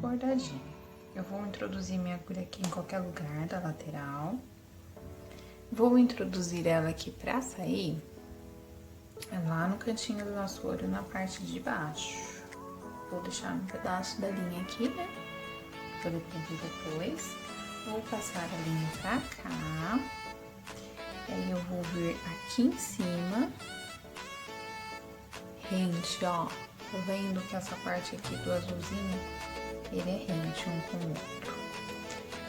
Bordadinho. Eu vou introduzir minha agulha aqui em qualquer lugar da lateral. Vou introduzir ela aqui pra sair lá no cantinho do nosso olho, na parte de baixo. Vou deixar um pedaço da linha aqui, né? Vou prender depois. Vou passar a linha pra cá. Aí eu vou vir aqui em cima. Rente, ó. Tô vendo que essa parte aqui do azulzinho, ele é rente um com o outro.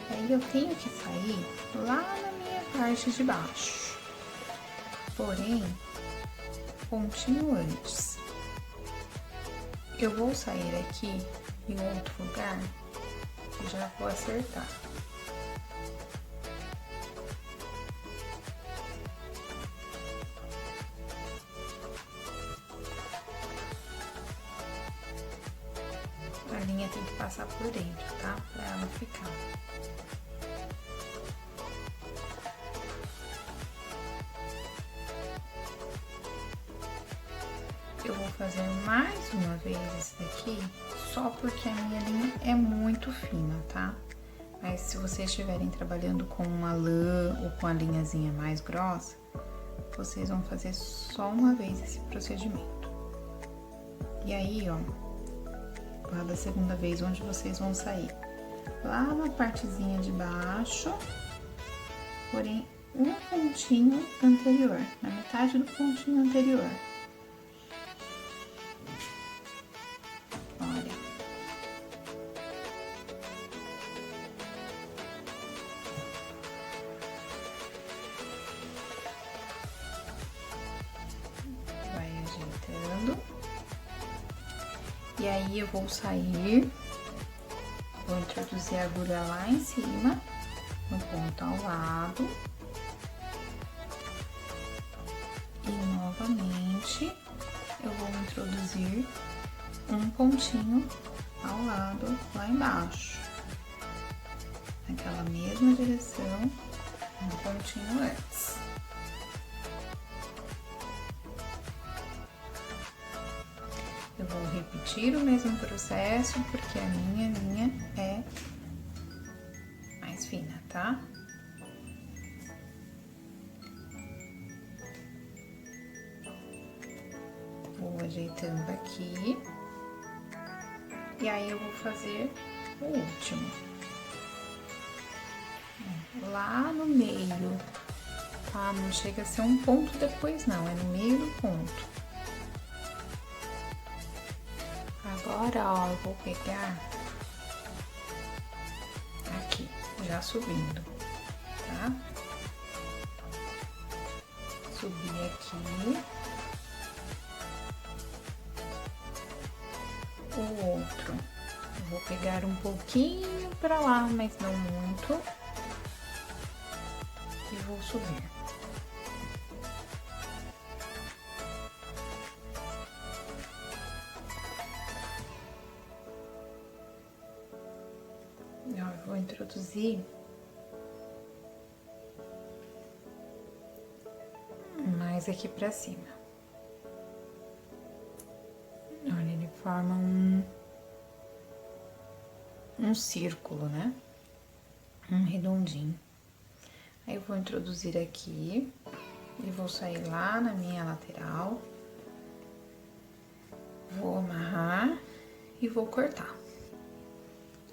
Aí eu tenho que sair lá na minha parte de baixo. Porém, pontinho antes. Eu vou sair aqui em outro lugar e já vou acertar. A linha tem que passar por dentro, tá? Pra ela ficar. Eu vou fazer mais uma vez esse daqui, só porque a minha linha é muito fina, tá? Mas se vocês estiverem trabalhando com uma lã ou com a linhazinha mais grossa, vocês vão fazer só uma vez esse procedimento. E aí, ó, lá da segunda vez, onde vocês vão sair? Lá na partezinha de baixo, porém, um pontinho anterior, na metade do pontinho anterior. Olha. Vai ajeitando. E aí, eu vou sair, vou introduzir a agulha lá em cima, no ponto ao lado. E novamente, eu vou introduzir um pontinho ao lado, lá embaixo. Naquela mesma direção, um pontinho antes. Eu vou repetir o mesmo processo, porque a minha linha é mais fina, tá? Vou ajeitando aqui. E aí, eu vou fazer o último. Lá no meio, tá? Não chega a ser um ponto depois, não. É no meio do ponto. Agora, ó, eu vou pegar aqui, já subindo, tá? Subir aqui. O outro, eu vou pegar um pouquinho pra lá, mas não muito. E vou subir. Eu vou introduzir mais aqui pra cima. Olha, ele forma um círculo, né? Um redondinho. Aí eu vou introduzir aqui e vou sair lá na minha lateral. Vou amarrar e vou cortar.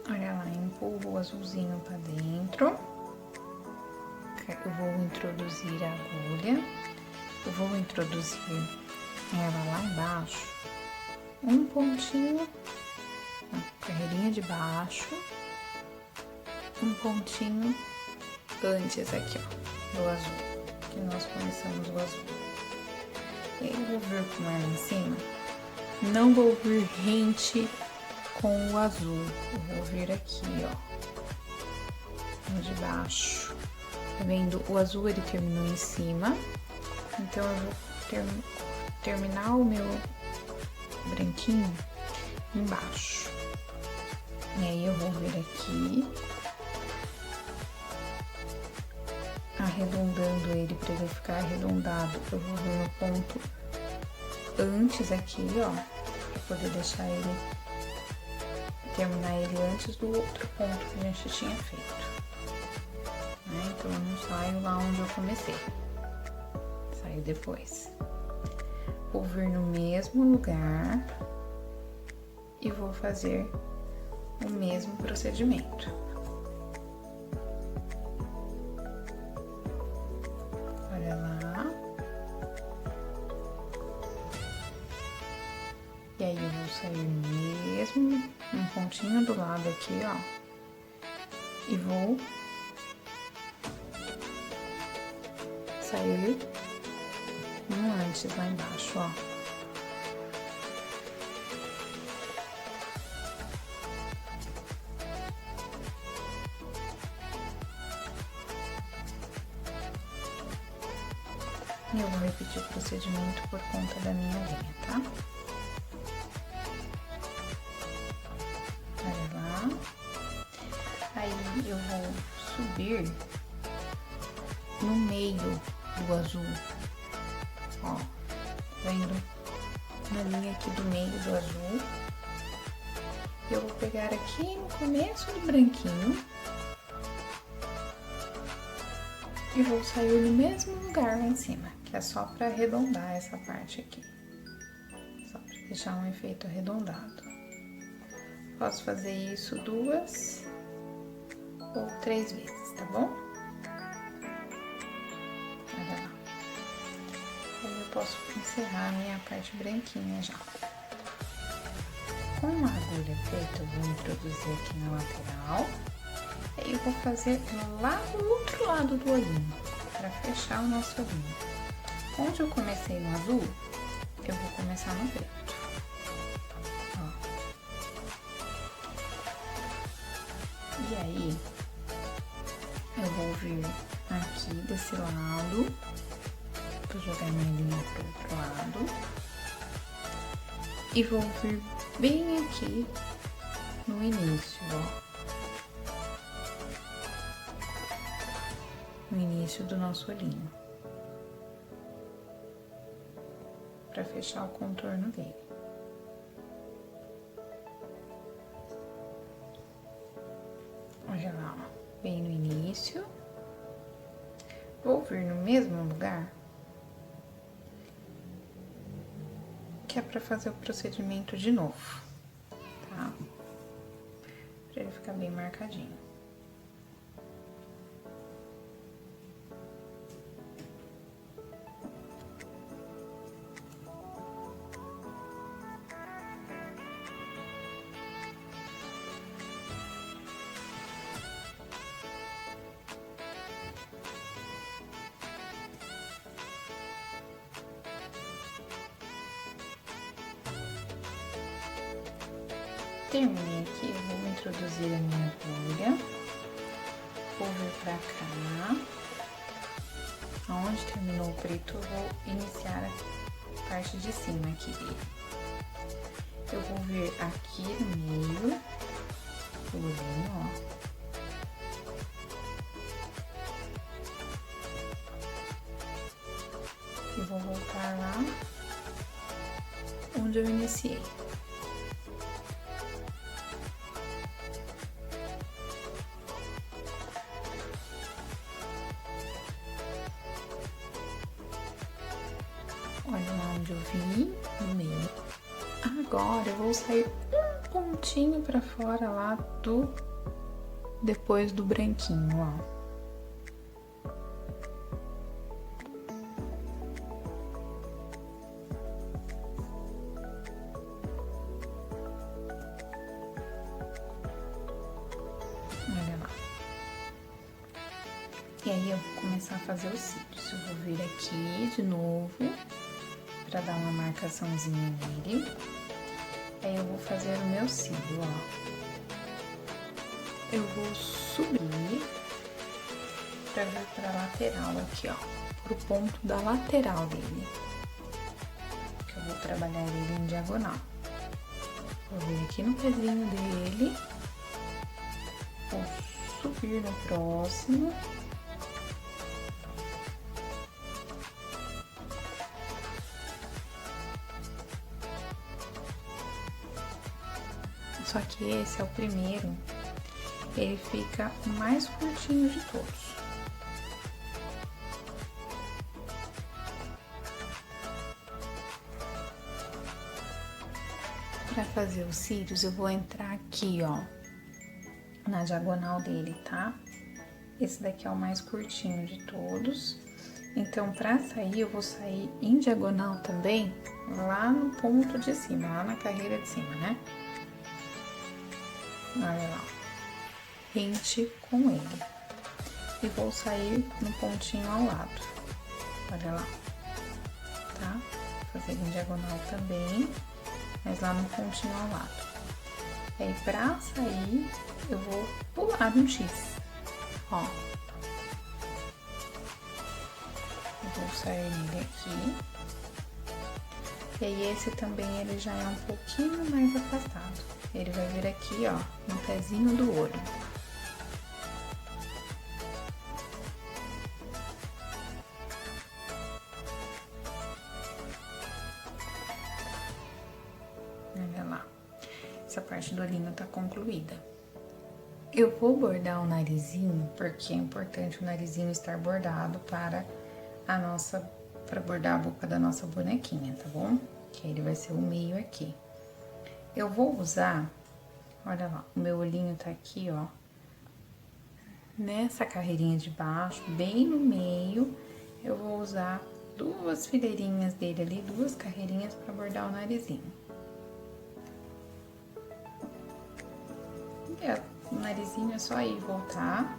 Olha lá, empurro o azulzinho pra dentro. Eu vou introduzir a agulha. Eu vou introduzir ela lá embaixo. Um pontinho na carreirinha de baixo. Um pontinho antes aqui, ó, do azul. Que nós começamos o azul. E aí eu vou vir com ela em cima. Não vou vir rente com o azul. Eu vou vir aqui, ó, no de baixo. Tá vendo? O azul, ele terminou em cima. Então, eu vou terminar o meu branquinho embaixo. E aí, eu vou vir aqui, arredondando ele, pra ele ficar arredondado. Eu vou vir no ponto antes aqui, ó, pra poder deixar ele, terminar ele antes do outro ponto que a gente tinha feito, né? Então, eu não saio lá onde eu comecei, saio depois. Vou vir no mesmo lugar e vou fazer o mesmo procedimento. Olha lá. E aí, eu vou sair mesmo, um pontinho do lado aqui, ó. E vou sair um antes lá embaixo, ó. E eu vou repetir o procedimento por conta da minha linha, tá? Olha lá. Aí, eu vou subir no meio do azul. Ó, vendo? Na linha aqui do meio do azul. Eu vou pegar aqui no começo do branquinho. E vou sair no mesmo lugar lá em cima, que é só pra arredondar essa parte aqui. Só pra deixar um efeito arredondado. Posso fazer isso 2 ou 3 vezes, tá bom? Olha lá. Aí eu posso encerrar a minha parte branquinha já. Com a agulha preta, eu vou introduzir aqui na lateral. Aí eu vou fazer lá do outro lado do olhinho, para fechar o nosso olhinho. Onde eu comecei no azul, eu vou começar no preto. Ó. E aí, eu vou vir aqui desse lado, vou jogar minha linha pro outro lado. E vou vir bem aqui no início, ó. No início do nosso olhinho, para fechar o contorno dele. Olha lá, ó, bem no início. Vou vir no mesmo lugar, que é para fazer o procedimento de novo, tá? Para ele ficar bem marcadinho. Terminei aqui, eu vou introduzir a minha agulha, vou vir pra cá, onde terminou o preto, eu vou iniciar a parte de cima aqui dele. Eu vou vir aqui no meio do olhinho, ó. E vou voltar lá onde eu iniciei. Olha lá onde eu vim, no meio. Agora eu vou sair um pontinho pra fora lá depois do branquinho, ó. Olha lá. E aí eu vou começar a fazer os cílios. Eu vou vir aqui de novo, pra dar uma marcaçãozinha nele. Aí eu vou fazer o meu cílio, ó. Eu vou subir pra vir pra lateral aqui, ó. Pro ponto da lateral dele. Que eu vou trabalhar ele em diagonal. Vou vir aqui no pezinho dele. Vou subir no próximo. Só que esse é o primeiro, ele fica o mais curtinho de todos. Pra fazer os cílios, eu vou entrar aqui, ó, na diagonal dele, tá? Esse daqui é o mais curtinho de todos. Então, pra sair, eu vou sair em diagonal também, lá no ponto de cima, lá na carreira de cima, né? Olha lá, rente com ele. E vou sair no pontinho ao lado, olha lá, tá? Vou fazer em diagonal também, mas lá no pontinho ao lado. E aí, pra sair, eu vou pular no X, ó. Eu vou sair nele aqui. E aí, esse também, ele já é um pouquinho mais afastado. Ele vai vir aqui, ó, no pezinho do olho. Olha lá. Essa parte do olhinho tá concluída. Eu vou bordar o narizinho, porque é importante o narizinho estar bordado para bordar a boca da nossa bonequinha, tá bom? Que ele vai ser o meio aqui. Eu vou usar, olha lá, o meu olhinho tá aqui, ó, nessa carreirinha de baixo, bem no meio, eu vou usar 2 fileirinhas dele ali, 2 carreirinhas pra bordar o narizinho. E o narizinho é só ir voltar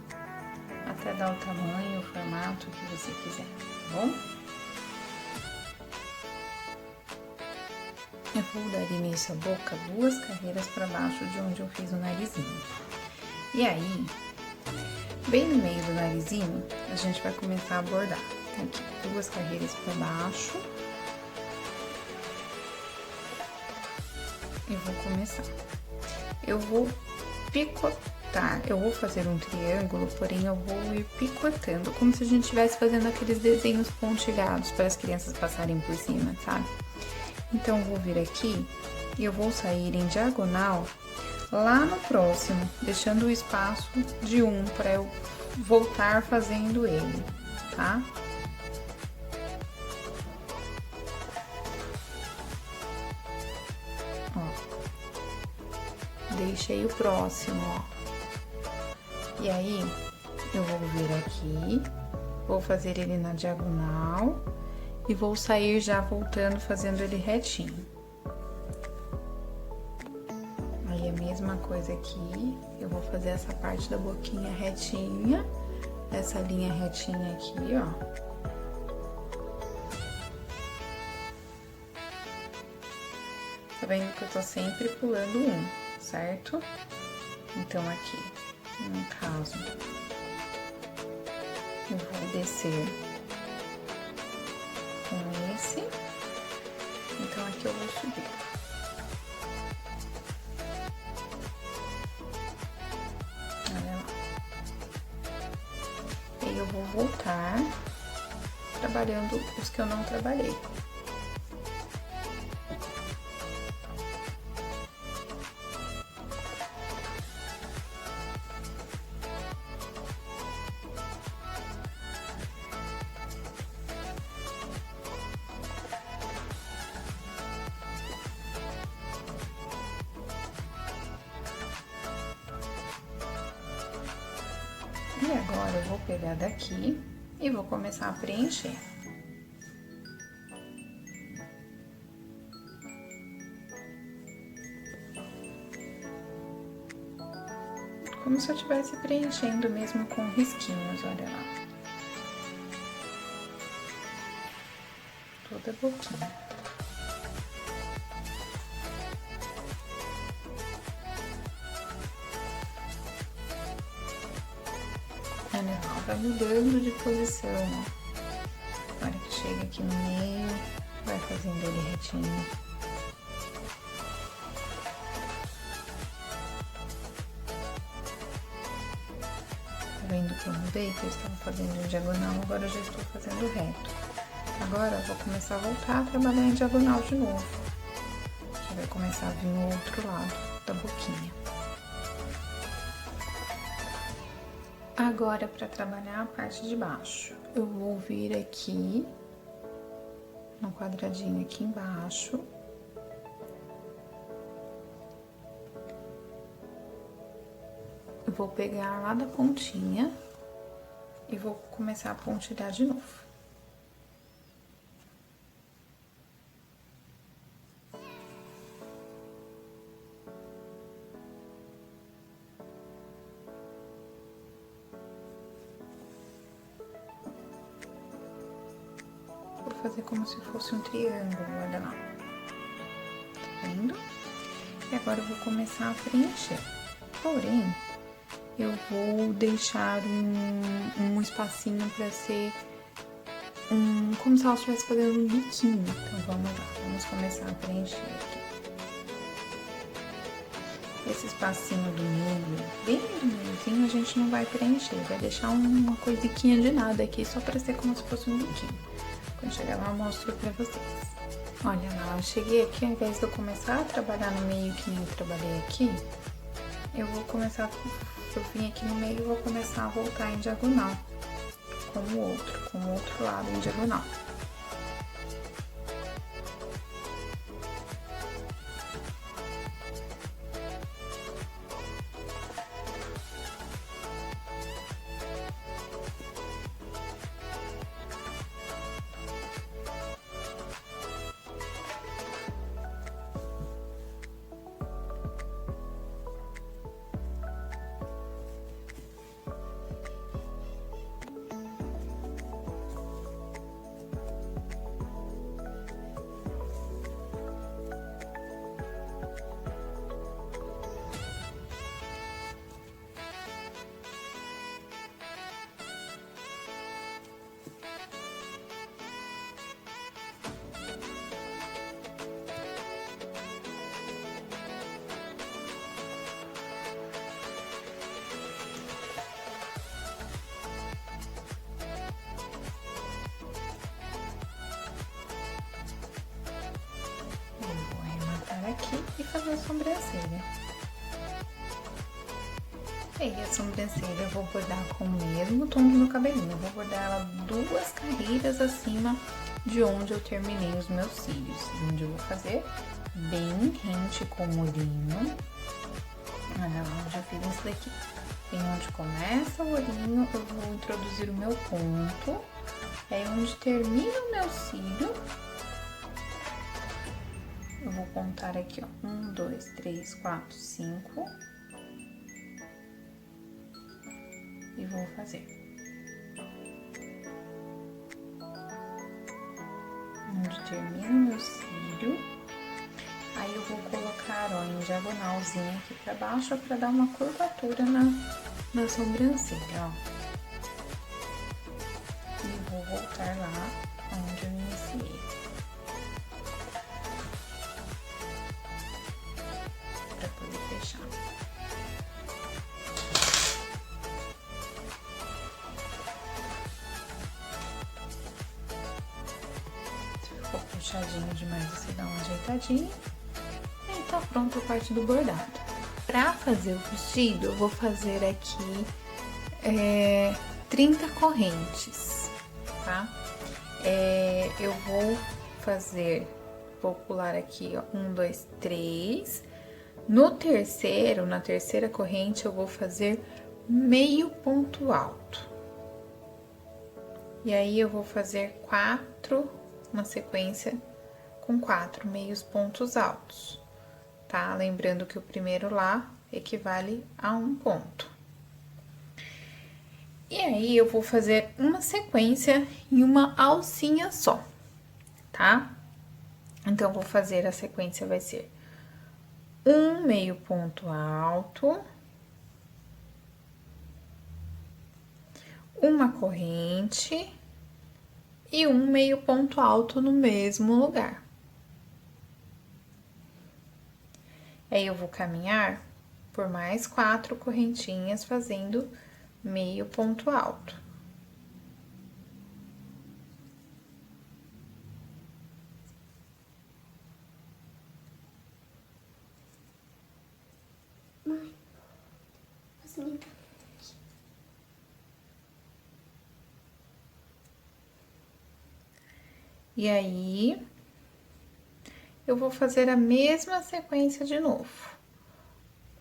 até dar o tamanho, o formato que você quiser, tá bom? Eu vou dar início à boca 2 carreiras para baixo de onde eu fiz o narizinho. E aí, bem no meio do narizinho, a gente vai começar a bordar. Aqui, 2 carreiras para baixo. Eu vou começar. Eu vou picotar, eu vou fazer um triângulo, porém eu vou ir picotando, como se a gente estivesse fazendo aqueles desenhos pontilhados para as crianças passarem por cima, sabe? Então, eu vou vir aqui e eu vou sair em diagonal lá no próximo, deixando o espaço de 1 para eu voltar fazendo ele, tá? Ó. Deixei o próximo, ó. E aí, eu vou vir aqui, vou fazer ele na diagonal. E vou sair já voltando, fazendo ele retinho. Aí, a mesma coisa aqui, eu vou fazer essa parte da boquinha retinha, essa linha retinha aqui, ó. Tá vendo que eu tô sempre pulando 1, certo? Então, aqui, no caso, eu vou descer com esse, então aqui eu vou subir. Olha lá. E aí eu vou voltar trabalhando os que eu não trabalhei. E agora eu vou pegar daqui e vou começar a preencher. Como se eu estivesse preenchendo mesmo com risquinhos, olha lá. Toda a boquinha. Olha lá, vai mudando de posição, ó. Na hora que chega aqui no meio, vai fazendo ele retinho. Tá vendo que eu mudei? Que eu estava fazendo em diagonal, agora eu já estou fazendo reto. Agora eu vou começar a voltar a trabalhar em diagonal de novo. Já vai começar a vir no outro lado. da boquinha. Agora, para trabalhar a parte de baixo, eu vou vir aqui no quadradinho aqui embaixo. Eu vou pegar lá da pontinha e vou começar a pontilhar de novo. Vou fazer como se fosse um triângulo, olha lá. Tá vendo? E agora eu vou começar a preencher. Porém, eu vou deixar um espacinho pra ser como se ela estivesse fazendo um biquinho. Então, vamos lá, vamos começar a preencher aqui. Esse espacinho do meio, bem do meiozinho, a gente não vai preencher, vai deixar uma coisiquinha de nada aqui, só pra ser como se fosse um biquinho. Quando chegar lá, eu mostro pra vocês. Olha lá, eu cheguei aqui, ao invés de eu começar a trabalhar no meio que nem eu trabalhei aqui, eu vou começar, eu vim aqui no meio e vou começar a voltar em diagonal, com o outro lado em diagonal. Aqui e fazer a sobrancelha. E aí, a sobrancelha eu vou bordar com o mesmo tom do meu cabelinho. Eu vou bordar ela 2 carreiras acima de onde eu terminei os meus cílios. Onde eu vou fazer bem rente com o olhinho. Olha lá, eu já fiz isso daqui. Bem onde começa o olhinho, eu vou introduzir o meu ponto. Aí, onde termina o meu cílio, eu vou contar aqui, ó, 1, 2, 3, 4, 5. E vou fazer. Onde termina o meu cílio. Aí eu vou colocar, ó, em diagonalzinha aqui pra baixo, pra dar uma curvatura na sobrancelha, ó. E vou voltar lá onde eu iniciei. Pra poder fechar. Se ficou puxadinho demais, você dá uma ajeitadinha. E tá pronto a parte do bordado. Pra fazer o vestido, eu vou fazer aqui 30 correntes, tá? Eu vou fazer, vou pular aqui, ó, 1, 2, 3. No terceiro, na terceira corrente, eu vou fazer meio ponto alto. E aí, eu vou fazer 4, uma sequência com 4 meios pontos altos, tá? Lembrando que o primeiro lá equivale a 1 ponto. E aí, eu vou fazer uma sequência em uma alcinha só, tá? Então, eu vou fazer, a sequência vai ser 1 meio ponto alto, uma corrente e 1 meio ponto alto no mesmo lugar. Aí, eu vou caminhar por mais 4 correntinhas, fazendo meio ponto alto. Sim. E aí, eu vou fazer a mesma sequência de novo.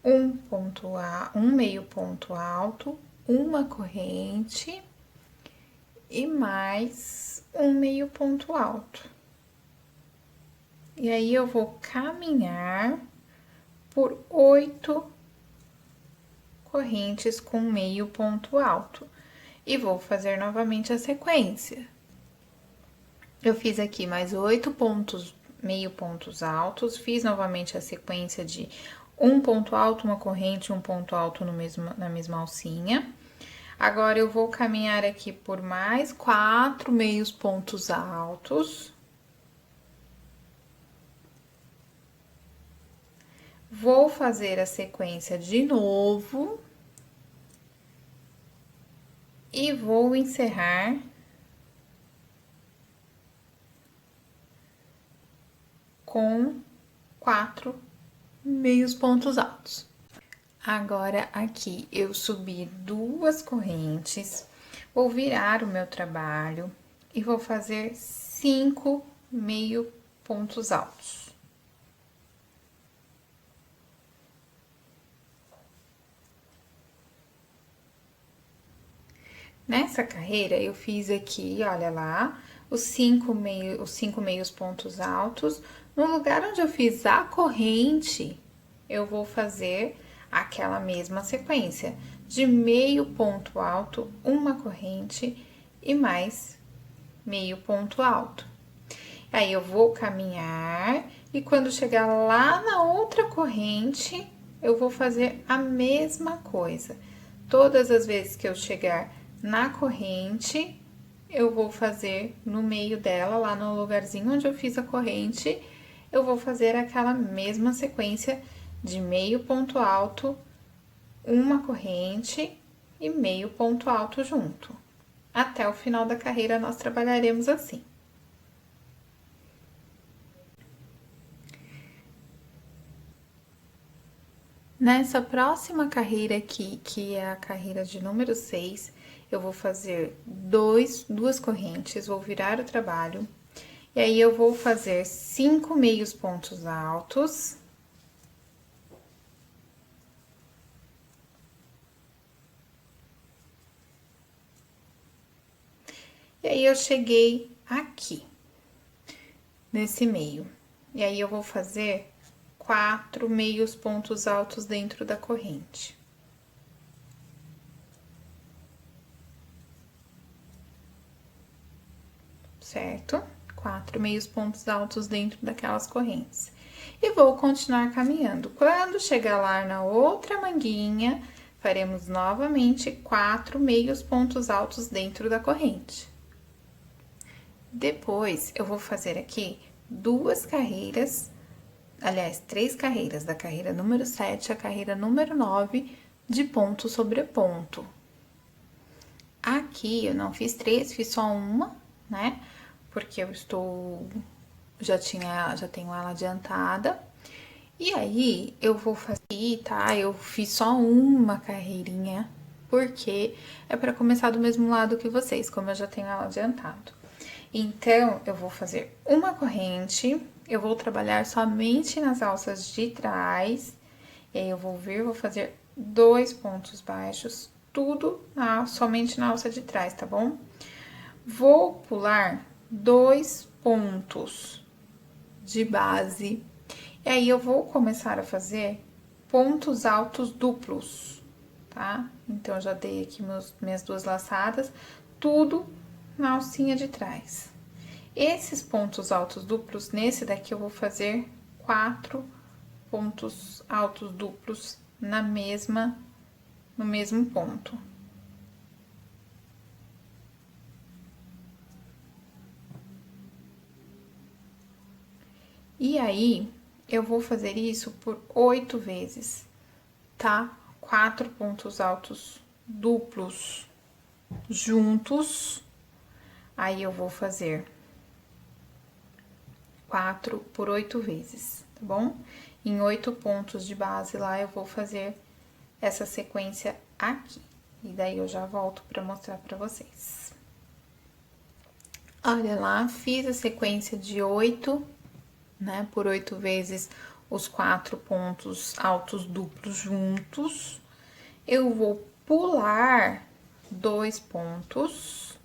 Um meio ponto alto, uma corrente e mais um meio ponto alto. E aí, eu vou caminhar por 8 correntes com meio ponto alto. E vou fazer novamente a sequência. Eu fiz aqui mais 8 pontos, meio pontos altos, fiz novamente a sequência de um ponto alto, uma corrente, um ponto alto na mesma alcinha. Agora, eu vou caminhar aqui por mais 4 meios pontos altos. Vou fazer a sequência de novo. E vou encerrar com 4 meios pontos altos. Agora, aqui, eu subi 2 correntes, vou virar o meu trabalho e vou fazer 5 meio pontos altos. Nessa carreira, eu fiz aqui, olha lá, os 5 meios pontos altos. No lugar onde eu fiz a corrente, eu vou fazer aquela mesma sequência de meio ponto alto, uma corrente e mais meio ponto alto. Aí, eu vou caminhar e quando chegar lá na outra corrente, eu vou fazer a mesma coisa. Todas as vezes que eu chegar na corrente, eu vou fazer no meio dela, lá no lugarzinho onde eu fiz a corrente, eu vou fazer aquela mesma sequência de meio ponto alto, uma corrente e meio ponto alto junto. Até o final da carreira, nós trabalharemos assim. Nessa próxima carreira aqui, que é a carreira de número 6, eu vou fazer duas correntes, vou virar o trabalho, e aí eu vou fazer 5 meios pontos altos. E aí, eu cheguei aqui, nesse meio. E aí, eu vou fazer 4 meios pontos altos dentro da corrente. Certo? 4 meios pontos altos dentro daquelas correntes. E vou continuar caminhando. Quando chegar lá na outra manguinha, faremos novamente 4 meios pontos altos dentro da corrente. Depois, eu vou fazer aqui 2 carreiras, aliás, 3 carreiras, da carreira número 7 à carreira número 9, de ponto sobre ponto. Aqui, eu não fiz 3, fiz só uma, né? Porque eu já tenho ela adiantada. E aí, eu vou fazer, tá? Eu fiz só uma carreirinha, porque é para começar do mesmo lado que vocês, como eu já tenho ela adiantado. Então, eu vou fazer uma corrente, eu vou trabalhar somente nas alças de trás, e aí eu vou vir, vou fazer 2 pontos baixos, tudo somente na alça de trás, tá bom? Vou pular 2 pontos de base, e aí eu vou começar a fazer pontos altos duplos, tá? Então, eu já dei aqui minhas 2 laçadas, tudo na alcinha de trás. Esses pontos altos duplos, nesse daqui eu vou fazer 4 pontos altos duplos no mesmo ponto. E aí, eu vou fazer isso por 8 vezes, tá? 4 pontos altos duplos juntos. Aí, eu vou fazer 4 por 8 vezes, tá bom? Em 8 pontos de base lá, eu vou fazer essa sequência aqui. E daí eu já volto pra mostrar pra vocês. Olha lá, fiz a sequência de 8, né, por 8 vezes os 4 pontos altos duplos juntos. Eu vou pular 2 pontos.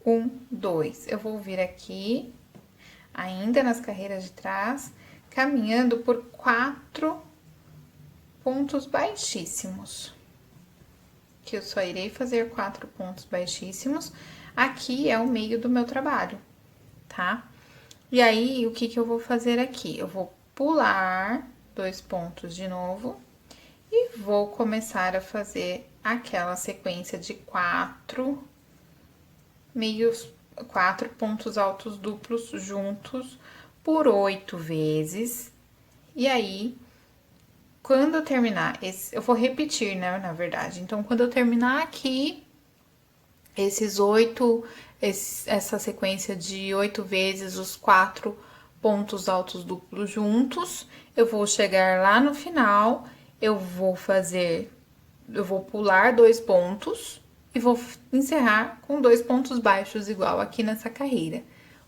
1, 2. Eu vou vir aqui, ainda nas carreiras de trás, caminhando por 4 pontos baixíssimos. Que eu só irei fazer 4 pontos baixíssimos. Aqui é o meio do meu trabalho, tá? E aí, o que que eu vou fazer aqui? Eu vou pular 2 pontos de novo e vou começar a fazer aquela sequência de 4 pontos altos duplos juntos por 8 vezes. E aí, quando eu terminar eu vou repetir, né, na verdade. Então, quando eu terminar aqui, essa sequência de 8 vezes os 4 pontos altos duplos juntos, eu vou chegar lá no final, eu vou pular 2 pontos e vou encerrar com 2 pontos baixos igual aqui nessa carreira.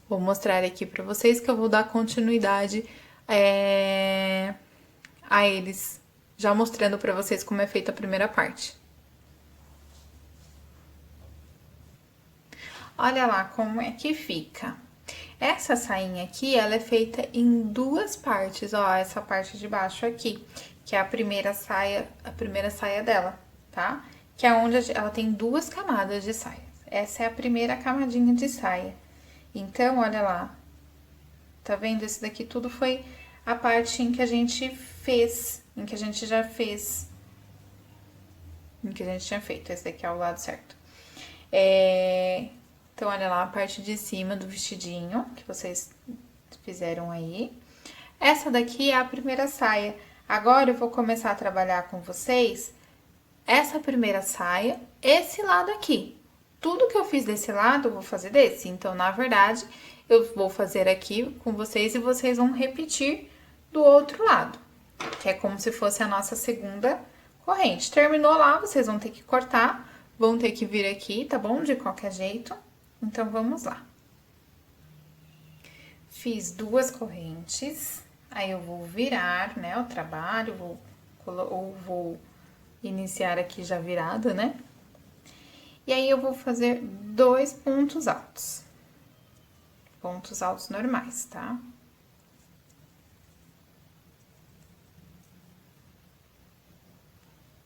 Vou mostrar aqui pra vocês que eu vou dar continuidade a eles, já mostrando pra vocês como é feita a primeira parte. Olha lá como é que fica. Essa sainha aqui, ela é feita em 2 partes, ó, essa parte de baixo aqui, que é a primeira saia dela, tá? Que é onde ela tem 2 camadas de saia. Essa é a primeira camadinha de saia. Então, olha lá, tá vendo? Esse daqui tudo foi a parte em que a gente fez, em que a gente já fez, em que a gente tinha feito. Esse daqui é o lado certo. Então, olha lá a parte de cima do vestidinho que vocês fizeram aí. Essa daqui é a primeira saia. Agora, eu vou começar a trabalhar com vocês essa primeira saia, esse lado aqui. Tudo que eu fiz desse lado, eu vou fazer desse. Então, na verdade, eu vou fazer aqui com vocês e vocês vão repetir do outro lado. Que é como se fosse a nossa segunda corrente. Terminou lá, vocês vão ter que cortar, vão ter que vir aqui, tá bom? De qualquer jeito. Então, vamos lá. Fiz 2 correntes, aí eu vou virar, né, o trabalho, vou iniciar aqui já virada, né? E aí, eu vou fazer 2 pontos altos. Pontos altos normais, tá?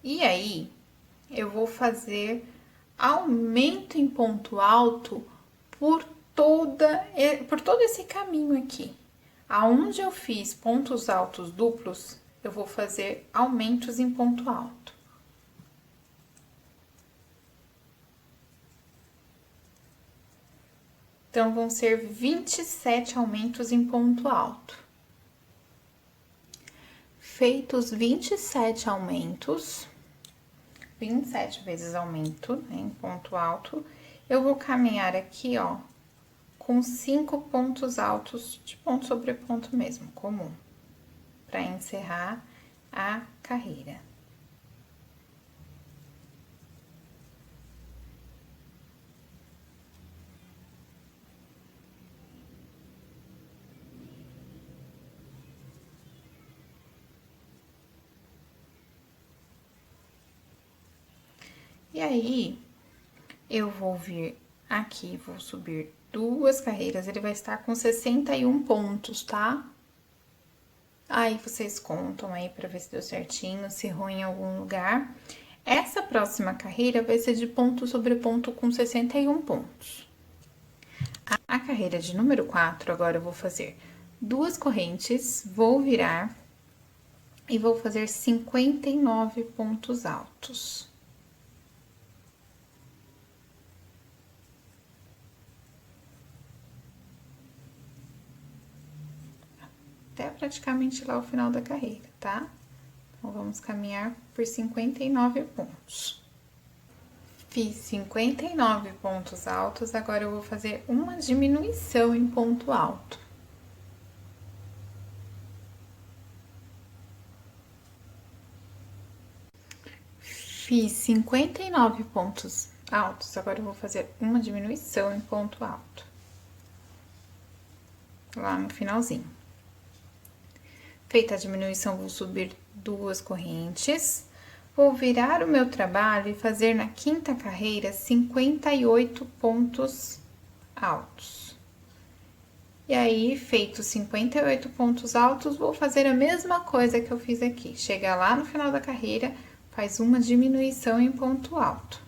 E aí, eu vou fazer aumento em ponto alto por todo esse caminho aqui. Aonde eu fiz pontos altos duplos, eu vou fazer aumentos em ponto alto. Então, vão ser 27 aumentos em ponto alto. Feitos 27 aumentos, 27 vezes aumento, né, em ponto alto, eu vou caminhar aqui, ó, com 5 pontos altos de ponto sobre ponto mesmo, comum, para encerrar a carreira. E aí, eu vou vir aqui, vou subir 2 carreiras, ele vai estar com 61 pontos, tá? Aí, vocês contam aí pra ver se deu certinho, se errou em algum lugar. Essa próxima carreira vai ser de ponto sobre ponto com 61 pontos. A carreira de número 4, agora eu vou fazer 2 correntes, vou virar e vou fazer 59 pontos altos. Até praticamente lá o final da carreira, tá? Então, vamos caminhar por 59 pontos. Fiz 59 pontos altos, agora eu vou fazer uma diminuição em ponto alto. fiz 59 pontos altos, agora eu vou fazer uma diminuição em ponto alto. Lá no finalzinho. Feita a diminuição, vou subir 2 correntes. Vou virar o meu trabalho e fazer na quinta carreira 58 pontos altos. E aí, feito 58 pontos altos, vou fazer a mesma coisa que eu fiz aqui. Chega lá no final da carreira, faz uma diminuição em ponto alto.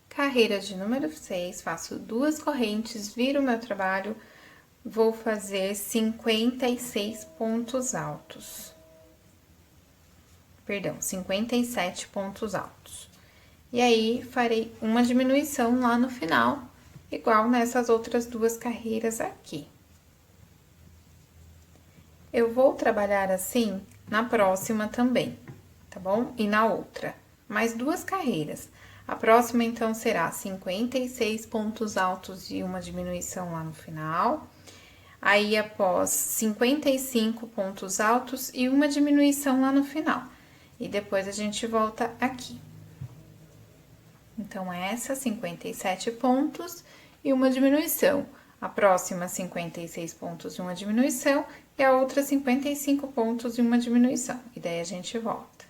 Carreira de número 6, faço 2 correntes, viro o meu trabalho, vou fazer 56 pontos altos. Perdão, 57 pontos altos. E aí, farei uma diminuição lá no final, igual nessas outras 2 carreiras aqui. Eu vou trabalhar assim na próxima também, tá bom? E na outra, mais 2 carreiras. A próxima, então, será 56 pontos altos e uma diminuição lá no final. Aí, após 55 pontos altos e uma diminuição lá no final. E depois a gente volta aqui. Então, essa 57 pontos e uma diminuição. A próxima 56 pontos e uma diminuição. E a outra 55 pontos e uma diminuição. E daí a gente volta.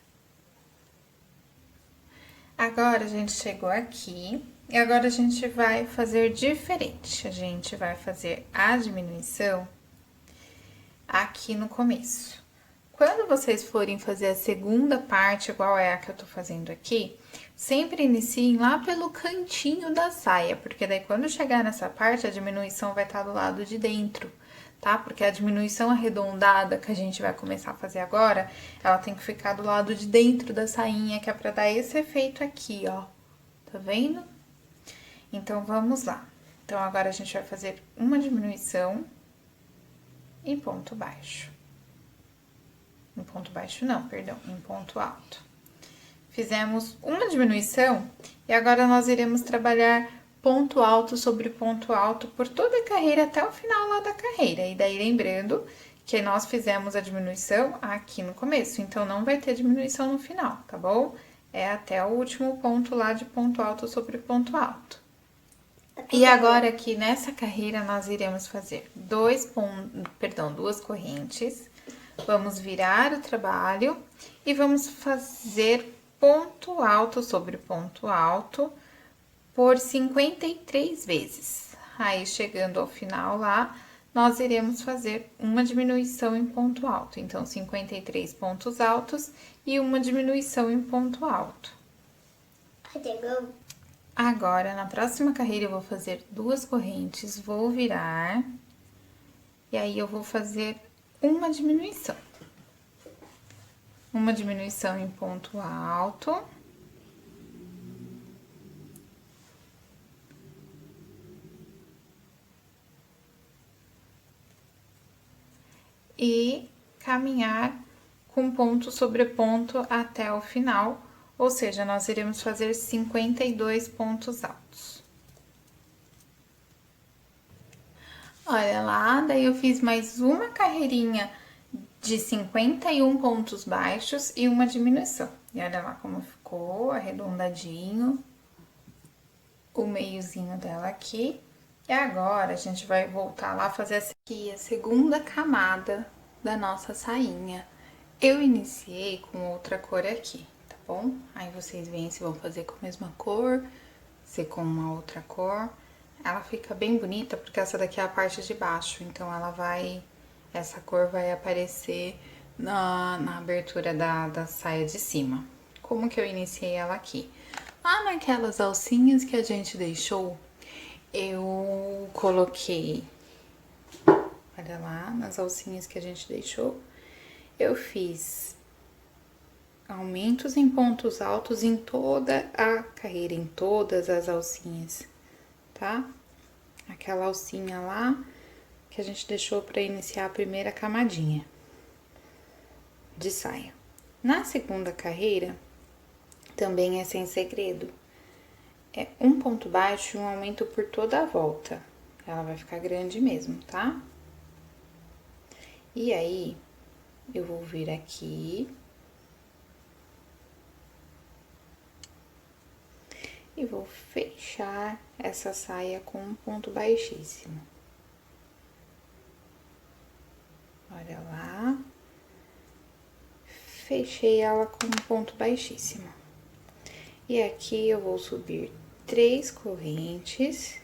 Agora, a gente chegou aqui. E agora, a gente vai fazer diferente. A gente vai fazer a diminuição aqui no começo. Quando vocês forem fazer a segunda parte, igual é a que eu tô fazendo aqui, sempre iniciem lá pelo cantinho da saia, porque daí quando chegar nessa parte, a diminuição vai estar do lado de dentro, tá? Porque a diminuição arredondada que a gente vai começar a fazer agora, ela tem que ficar do lado de dentro da sainha, que é pra dar esse efeito aqui, ó. Tá vendo? Então, vamos lá. Então, agora a gente vai fazer uma diminuição e ponto baixo. Em ponto baixo não, perdão, em ponto alto. Fizemos uma diminuição e agora nós iremos trabalhar ponto alto sobre ponto alto por toda a carreira até o final lá da carreira. E daí lembrando que nós fizemos a diminuição aqui no começo, então não vai ter diminuição no final, tá bom? É até o último ponto lá de ponto alto sobre ponto alto. E agora aqui nessa carreira nós iremos fazer 2 correntes. Vamos virar o trabalho e vamos fazer ponto alto sobre ponto alto por 53 vezes. Aí, chegando ao final lá, nós iremos fazer uma diminuição em ponto alto. Então, 53 pontos altos e uma diminuição em ponto alto. Agora, na próxima carreira, eu vou fazer 2 correntes, vou virar, e aí eu vou fazer uma diminuição. Uma diminuição em ponto alto. E caminhar com ponto sobre ponto até o final, ou seja, nós iremos fazer 52 pontos altos. Olha lá, daí eu fiz mais uma carreirinha de 51 pontos baixos e uma diminuição. E olha lá como ficou, arredondadinho, o meiozinho dela aqui. E agora, a gente vai voltar lá fazer essa aqui, a segunda camada da nossa sainha. Eu iniciei com outra cor aqui, tá bom? Aí vocês veem se vão fazer com a mesma cor, se com uma outra cor. Ela fica bem bonita, porque essa daqui é a parte de baixo, então ela vai... Essa cor vai aparecer na abertura da saia de cima. Como que eu iniciei ela aqui? Lá naquelas alcinhas que a gente deixou, eu coloquei... Olha lá, nas alcinhas que a gente deixou, eu fiz aumentos em pontos altos em toda a carreira, em todas as alcinhas, tá? Aquela alcinha lá que a gente deixou para iniciar a primeira camadinha de saia. Na segunda carreira, também é sem segredo. É um ponto baixo e um aumento por toda a volta. Ela vai ficar grande mesmo, tá? E aí, eu vou vir aqui. e vou fechar essa saia com um ponto baixíssimo. Olha lá. Fechei ela com um ponto baixíssimo. E aqui eu vou subir 3 correntes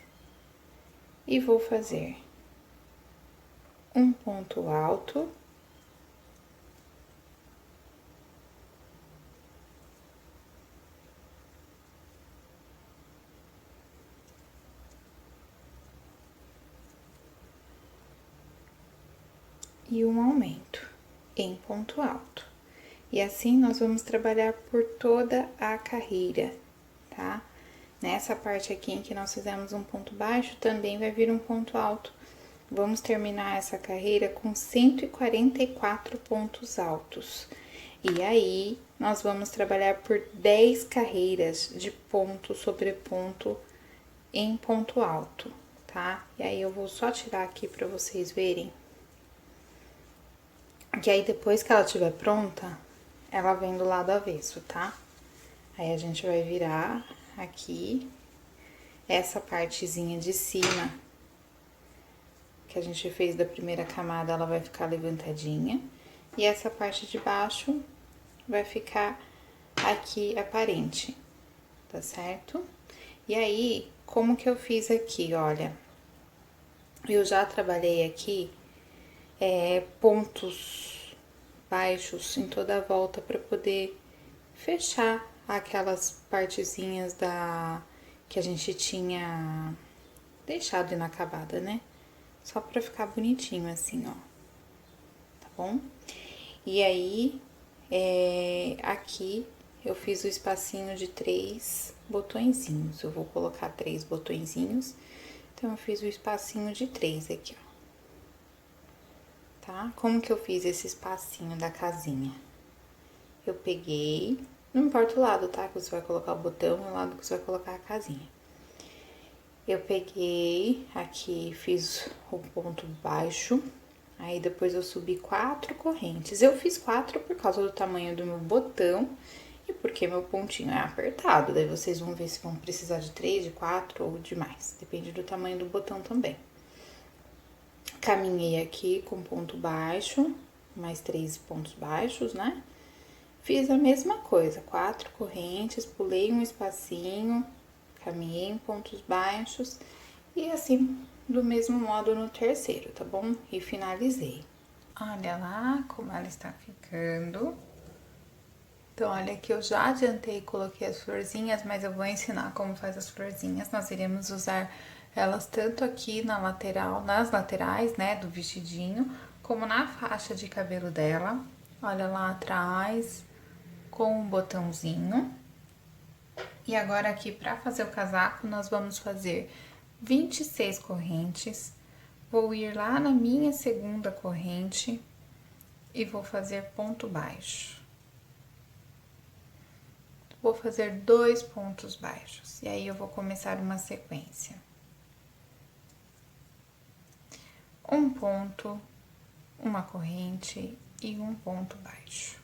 e vou fazer um ponto alto. E um aumento em ponto alto. E assim nós vamos trabalhar por toda a carreira, tá? Nessa parte aqui em que nós fizemos um ponto baixo, também vai vir um ponto alto. Vamos terminar essa carreira com 144 pontos altos. E aí, nós vamos trabalhar por 10 carreiras de ponto sobre ponto em ponto alto, tá? E aí, eu vou só tirar aqui pra vocês verem. Que aí, depois que ela estiver pronta, ela vem do lado avesso, tá? Aí, a gente vai virar aqui, essa partezinha de cima que a gente fez da primeira camada, ela vai ficar levantadinha. E essa parte de baixo vai ficar aqui aparente, tá certo? E aí, como que eu fiz aqui, olha? Eu já trabalhei aqui pontos baixos em toda a volta pra poder fechar aquelas partezinhas que a gente tinha deixado inacabada, né? Só pra ficar bonitinho assim, ó. Tá bom? E aí, aqui eu fiz o espacinho de 3 botõezinhos. Eu vou colocar 3 botõezinhos. Então, eu fiz o espacinho de 3 aqui, ó. Tá? Como que eu fiz esse espacinho da casinha? Eu peguei, não importa o lado, tá? Que você vai colocar o botão e o lado que você vai colocar a casinha. Eu peguei aqui, fiz o ponto baixo, aí depois eu subi 4 correntes. Eu fiz 4 por causa do tamanho do meu botão e porque meu pontinho é apertado. Daí vocês vão ver se vão precisar de 3, de 4 ou de mais. Depende do tamanho do botão também. Caminhei aqui com ponto baixo, mais 3 pontos baixos, né? Fiz a mesma coisa, 4 correntes, pulei um espacinho, caminhei em pontos baixos e assim, do mesmo modo no terceiro, tá bom? E finalizei. Olha lá como ela está ficando. Então, olha que eu já adiantei e coloquei as florzinhas, mas eu vou ensinar como faz as florzinhas. Nós iremos usar elas tanto aqui na lateral, nas laterais, né, do vestidinho, como na faixa de cabelo dela. Olha lá atrás, com um botãozinho. E agora aqui, pra fazer o casaco, nós vamos fazer 26 correntes. Vou ir lá na minha segunda corrente e vou fazer ponto baixo. Vou fazer 2 pontos baixos, e aí eu vou começar uma sequência. Um ponto, uma corrente e um ponto baixo.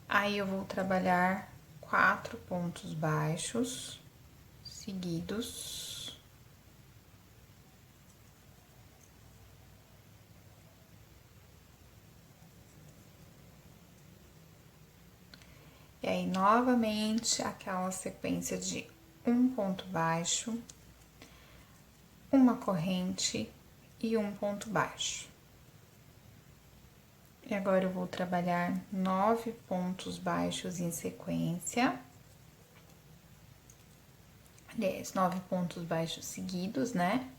Aí, eu vou trabalhar 4 pontos baixos seguidos. E aí, novamente, aquela sequência de um ponto baixo, uma corrente e um ponto baixo. E agora, eu vou trabalhar 9 pontos baixos em sequência. Aliás, 9 pontos baixos seguidos, né?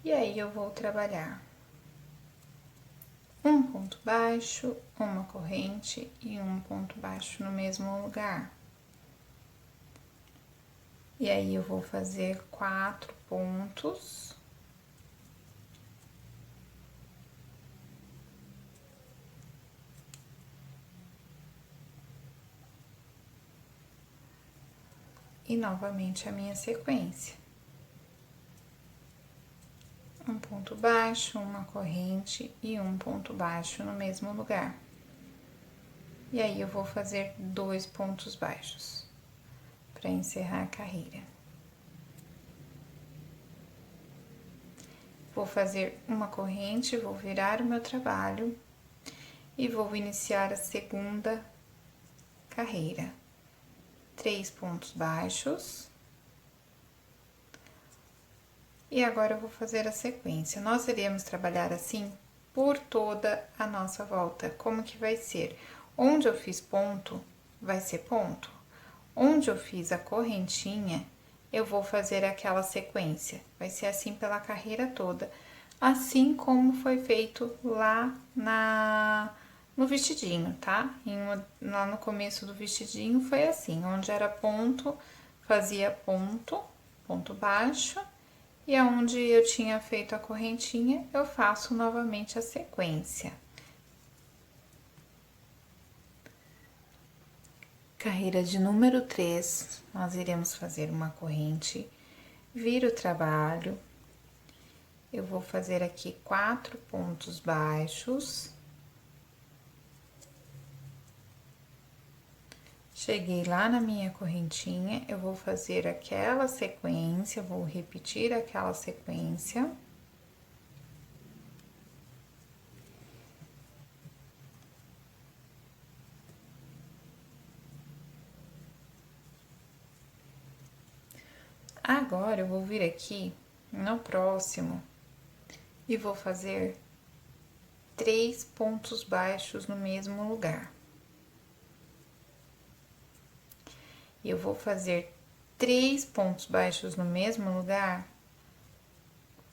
E aí, eu vou trabalhar um ponto baixo, uma corrente e um ponto baixo no mesmo lugar. E aí, eu vou fazer 4 pontos. e novamente a minha sequência. Um ponto baixo, uma corrente e um ponto baixo no mesmo lugar. E aí eu vou fazer 2 pontos baixos para encerrar a carreira. Vou fazer uma corrente, vou virar o meu trabalho e vou iniciar a segunda carreira. 3 pontos baixos. E agora eu vou fazer a sequência. Nós iremos trabalhar assim por toda a nossa volta. Como que vai ser? Onde eu fiz ponto, vai ser ponto. Onde eu fiz a correntinha, eu vou fazer aquela sequência. Vai ser assim pela carreira toda. Assim como foi feito lá no vestidinho, tá? Lá no começo do vestidinho foi assim. Onde era ponto, fazia ponto, ponto baixo. E aonde eu tinha feito a correntinha, eu faço novamente a sequência. Carreira de número 3, nós iremos fazer uma corrente, viro o trabalho. Eu vou fazer aqui 4 pontos baixos. Cheguei lá na minha correntinha, eu vou fazer aquela sequência, vou repetir aquela sequência. Agora, eu vou vir aqui no próximo e vou fazer 3 pontos baixos no mesmo lugar. Eu vou fazer 3 pontos baixos no mesmo lugar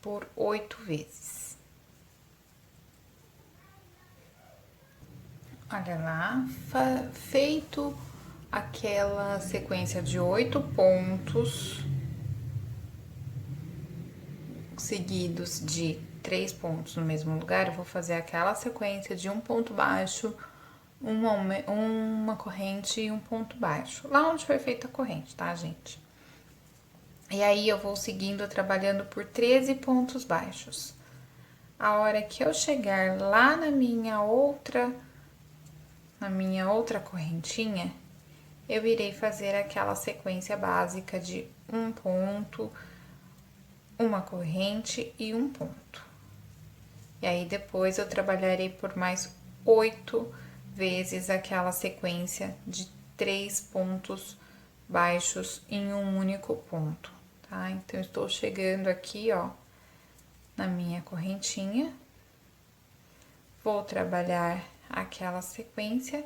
por 8 vezes. Olha lá, feito aquela sequência de 8 pontos seguidos de 3 pontos no mesmo lugar, eu vou fazer aquela sequência de um ponto baixo, uma corrente e um ponto baixo, lá onde foi feita a corrente, tá, gente? E aí, eu vou seguindo, trabalhando por 13 pontos baixos. A hora que eu chegar lá na minha outra correntinha, eu irei fazer aquela sequência básica de um ponto, uma corrente e um ponto. E aí, depois eu trabalharei por mais 8 vezes aquela sequência de 3 pontos baixos em um único ponto, tá? Então, eu estou chegando aqui, ó, na minha correntinha, vou trabalhar aquela sequência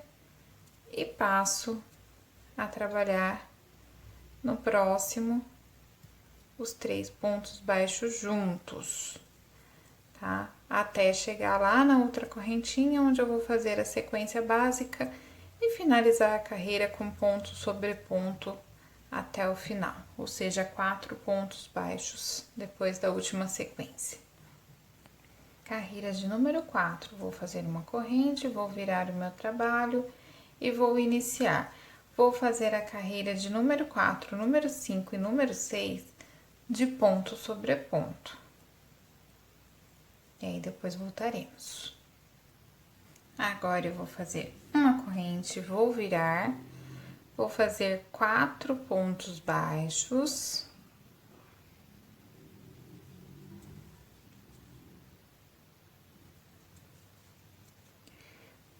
e passo a trabalhar no próximo os 3 pontos baixos juntos, tá? Até chegar lá na outra correntinha, onde eu vou fazer a sequência básica e finalizar a carreira com ponto sobre ponto até o final, ou seja, 4 pontos baixos depois da última sequência. Carreira de número 4, vou fazer uma corrente, vou virar o meu trabalho e vou iniciar. Vou fazer a carreira de número 4, número 5 e número 6 de ponto sobre ponto. E aí, depois voltaremos. Agora, eu vou fazer uma corrente, vou virar, vou fazer 4 pontos baixos.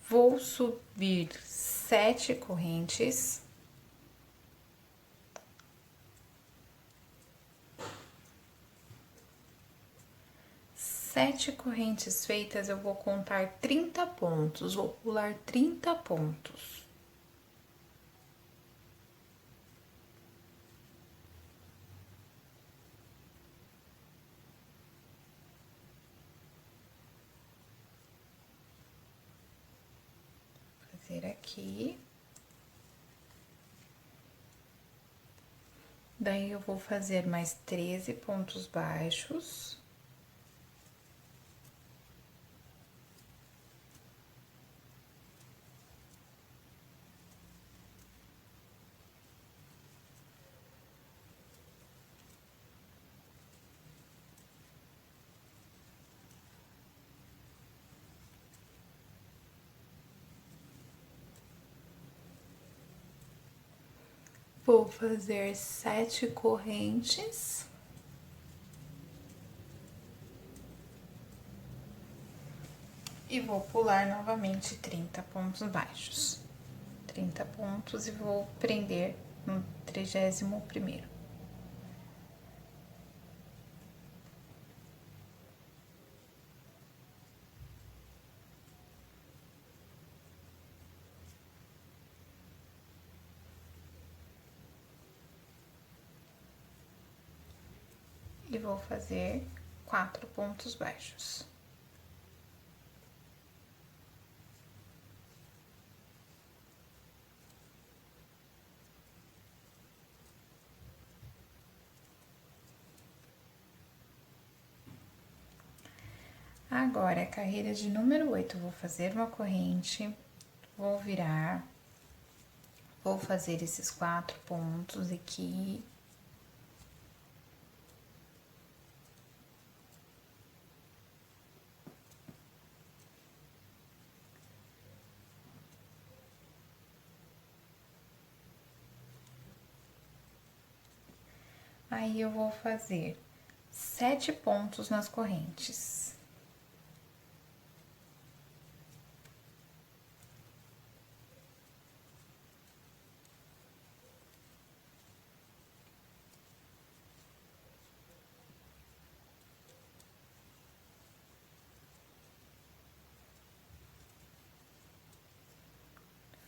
Vou subir 7 correntes. Sete correntes feitas, eu vou contar 30 pontos, vou pular 30 pontos. Vou fazer aqui. Daí, eu vou fazer mais 13 pontos baixos. Vou fazer 7 correntes. E vou pular novamente 30 pontos baixos. 30 pontos e vou prender no 31º. E vou fazer 4 pontos baixos. Agora, a carreira de número 8, vou fazer uma corrente, vou virar, vou fazer esses 4 pontos aqui. Aí, eu vou fazer 7 pontos nas correntes.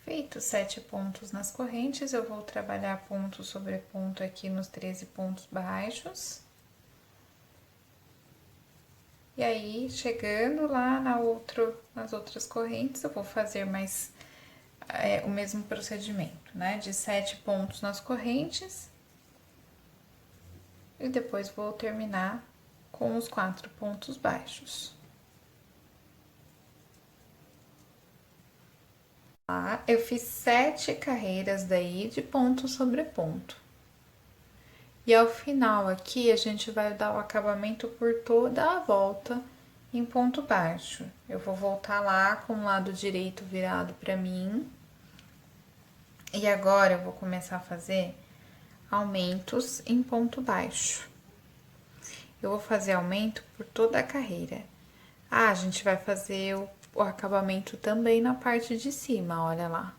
Feito 7 pontos nas correntes, eu vou trabalhar ponto sobre ponto aqui nos 13 pontos baixos. E aí, chegando lá nas outras correntes, eu vou fazer mais o mesmo procedimento, né? De 7 pontos nas correntes. E depois vou terminar com os 4 pontos baixos. Eu fiz 7 carreiras daí de ponto sobre ponto. E ao final aqui, a gente vai dar o acabamento por toda a volta em ponto baixo. Eu vou voltar lá com o lado direito virado pra mim. E agora, eu vou começar a fazer aumentos em ponto baixo. Eu vou fazer aumento por toda a carreira. A gente vai fazer o acabamento também na parte de cima, olha lá,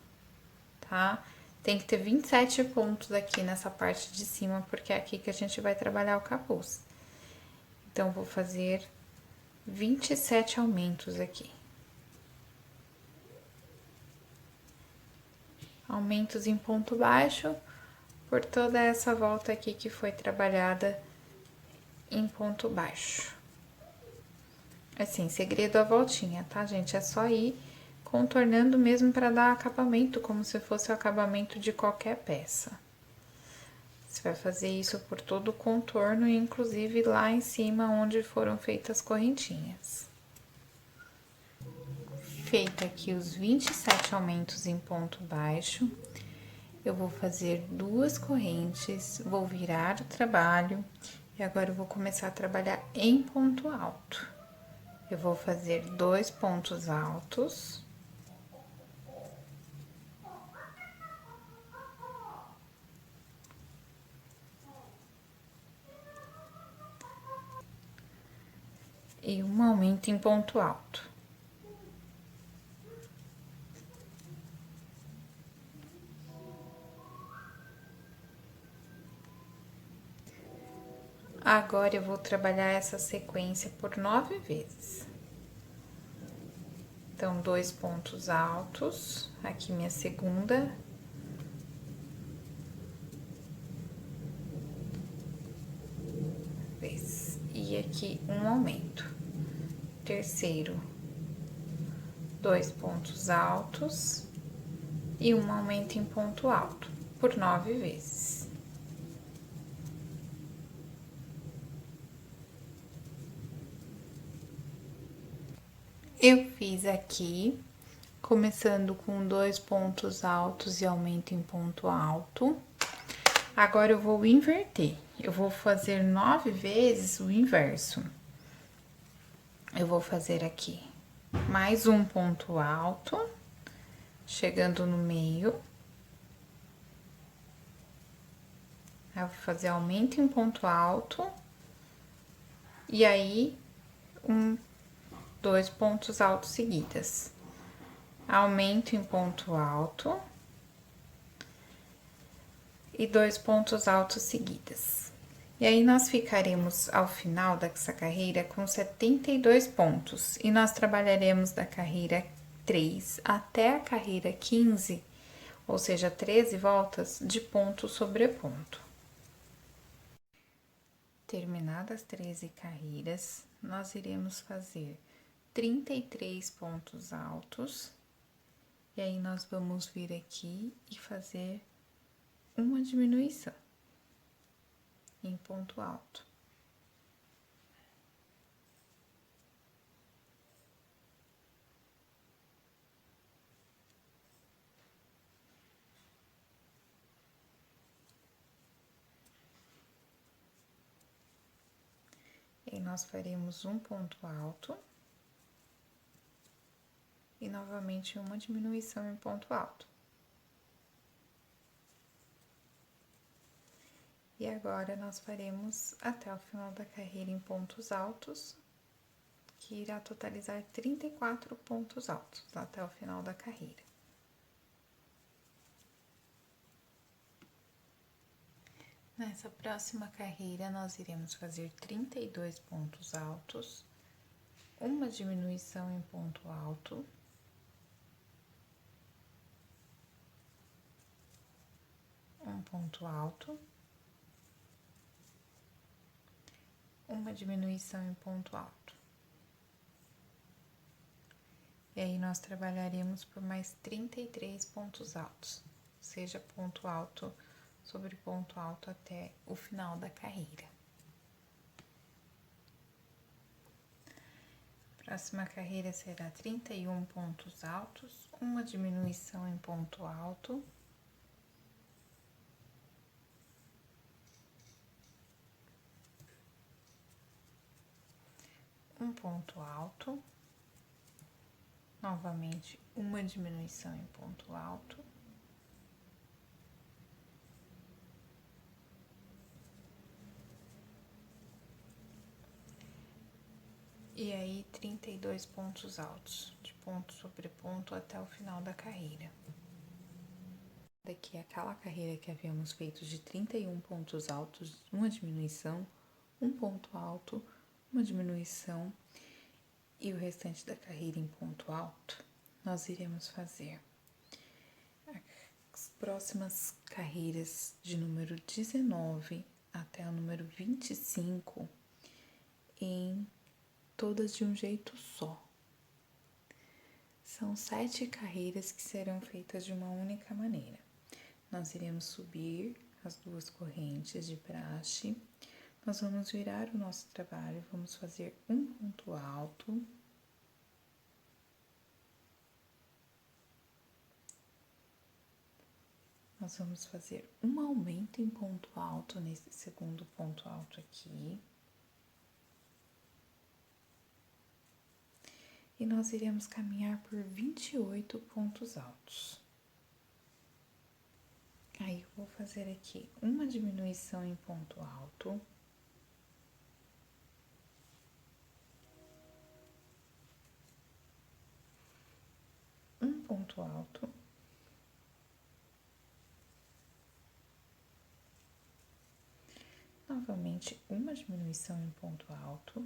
tá? Tem que ter 27 pontos aqui nessa parte de cima, porque é aqui que a gente vai trabalhar o capuz. Então, vou fazer 27 aumentos aqui. Aumentos em ponto baixo por toda essa volta aqui que foi trabalhada em ponto baixo. Assim, segredo a voltinha, tá, gente? É só ir contornando mesmo para dar acabamento, como se fosse o acabamento de qualquer peça. Você vai fazer isso por todo o contorno, inclusive lá em cima onde foram feitas as correntinhas. Feito aqui os 27 aumentos em ponto baixo, eu vou fazer 2 correntes, vou virar o trabalho e agora eu vou começar a trabalhar em ponto alto. Eu vou fazer 2 pontos altos. E um aumento em ponto alto. Agora, eu vou trabalhar essa sequência por 9 vezes. Então, 2 pontos altos, aqui minha segunda. Vez. E aqui um aumento. Terceiro, 2 pontos altos e um aumento em ponto alto, por 9 vezes. Eu fiz aqui, começando com 2 pontos altos e aumento em ponto alto. Agora, eu vou inverter. Eu vou fazer 9 vezes o inverso. Eu vou fazer aqui mais um ponto alto, chegando no meio. Aí eu vou fazer aumento em ponto alto. E aí, 2 pontos altos seguidas. Aumento em ponto alto. E 2 pontos altos seguidas. E aí, nós ficaremos ao final dessa carreira com 72 pontos. E nós trabalharemos da carreira 3 até a carreira 15, ou seja, 13 voltas de ponto sobre ponto. Terminadas 13 carreiras, nós iremos fazer 33 pontos altos. E aí, nós vamos vir aqui e fazer uma diminuição em ponto alto. E aí, nós faremos um ponto alto. E novamente uma diminuição em ponto alto. E agora, nós faremos até o final da carreira em pontos altos, que irá totalizar 34 pontos altos até o final da carreira. Nessa próxima carreira, nós iremos fazer 32 pontos altos, uma diminuição em ponto alto, um ponto alto, uma diminuição em ponto alto. E aí, nós trabalharemos por mais 33 pontos altos, seja ponto alto sobre ponto alto até o final da carreira. Próxima carreira será 31 pontos altos, uma diminuição em ponto alto, um ponto alto, novamente uma diminuição em ponto alto, e aí 32 pontos altos, de ponto sobre ponto até o final da carreira. Daqui aquela carreira que havíamos feito de 31 pontos altos, uma diminuição, um ponto alto, uma diminuição e o restante da carreira em ponto alto, nós iremos fazer as próximas carreiras de número 19 até o número 25 em todas de um jeito só. São 7 carreiras que serão feitas de uma única maneira. Nós iremos subir as 2 correntes de praxe, nós vamos virar o nosso trabalho, vamos fazer um ponto alto, nós vamos fazer um aumento em ponto alto nesse segundo ponto alto aqui. E nós iremos caminhar por 28 pontos altos. Aí, eu vou fazer aqui uma diminuição em ponto alto. Um ponto alto. Novamente, uma diminuição em ponto alto.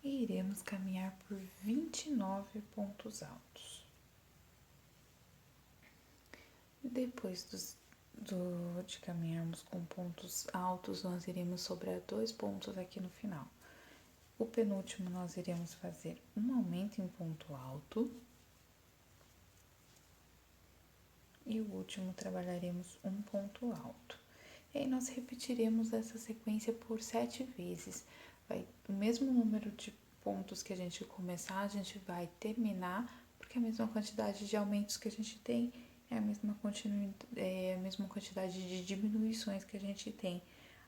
E iremos caminhar por 29 pontos altos. Depois de caminharmos com pontos altos, nós iremos sobrar 2 pontos aqui no final. O penúltimo, nós iremos fazer um aumento em ponto alto. E o último, trabalharemos um ponto alto. E aí, nós repetiremos essa sequência por 7 vezes. O mesmo número de pontos que a gente começar, a gente vai terminar, porque a mesma quantidade de aumentos que a gente tem é a mesma quantidade de diminuições que a gente tem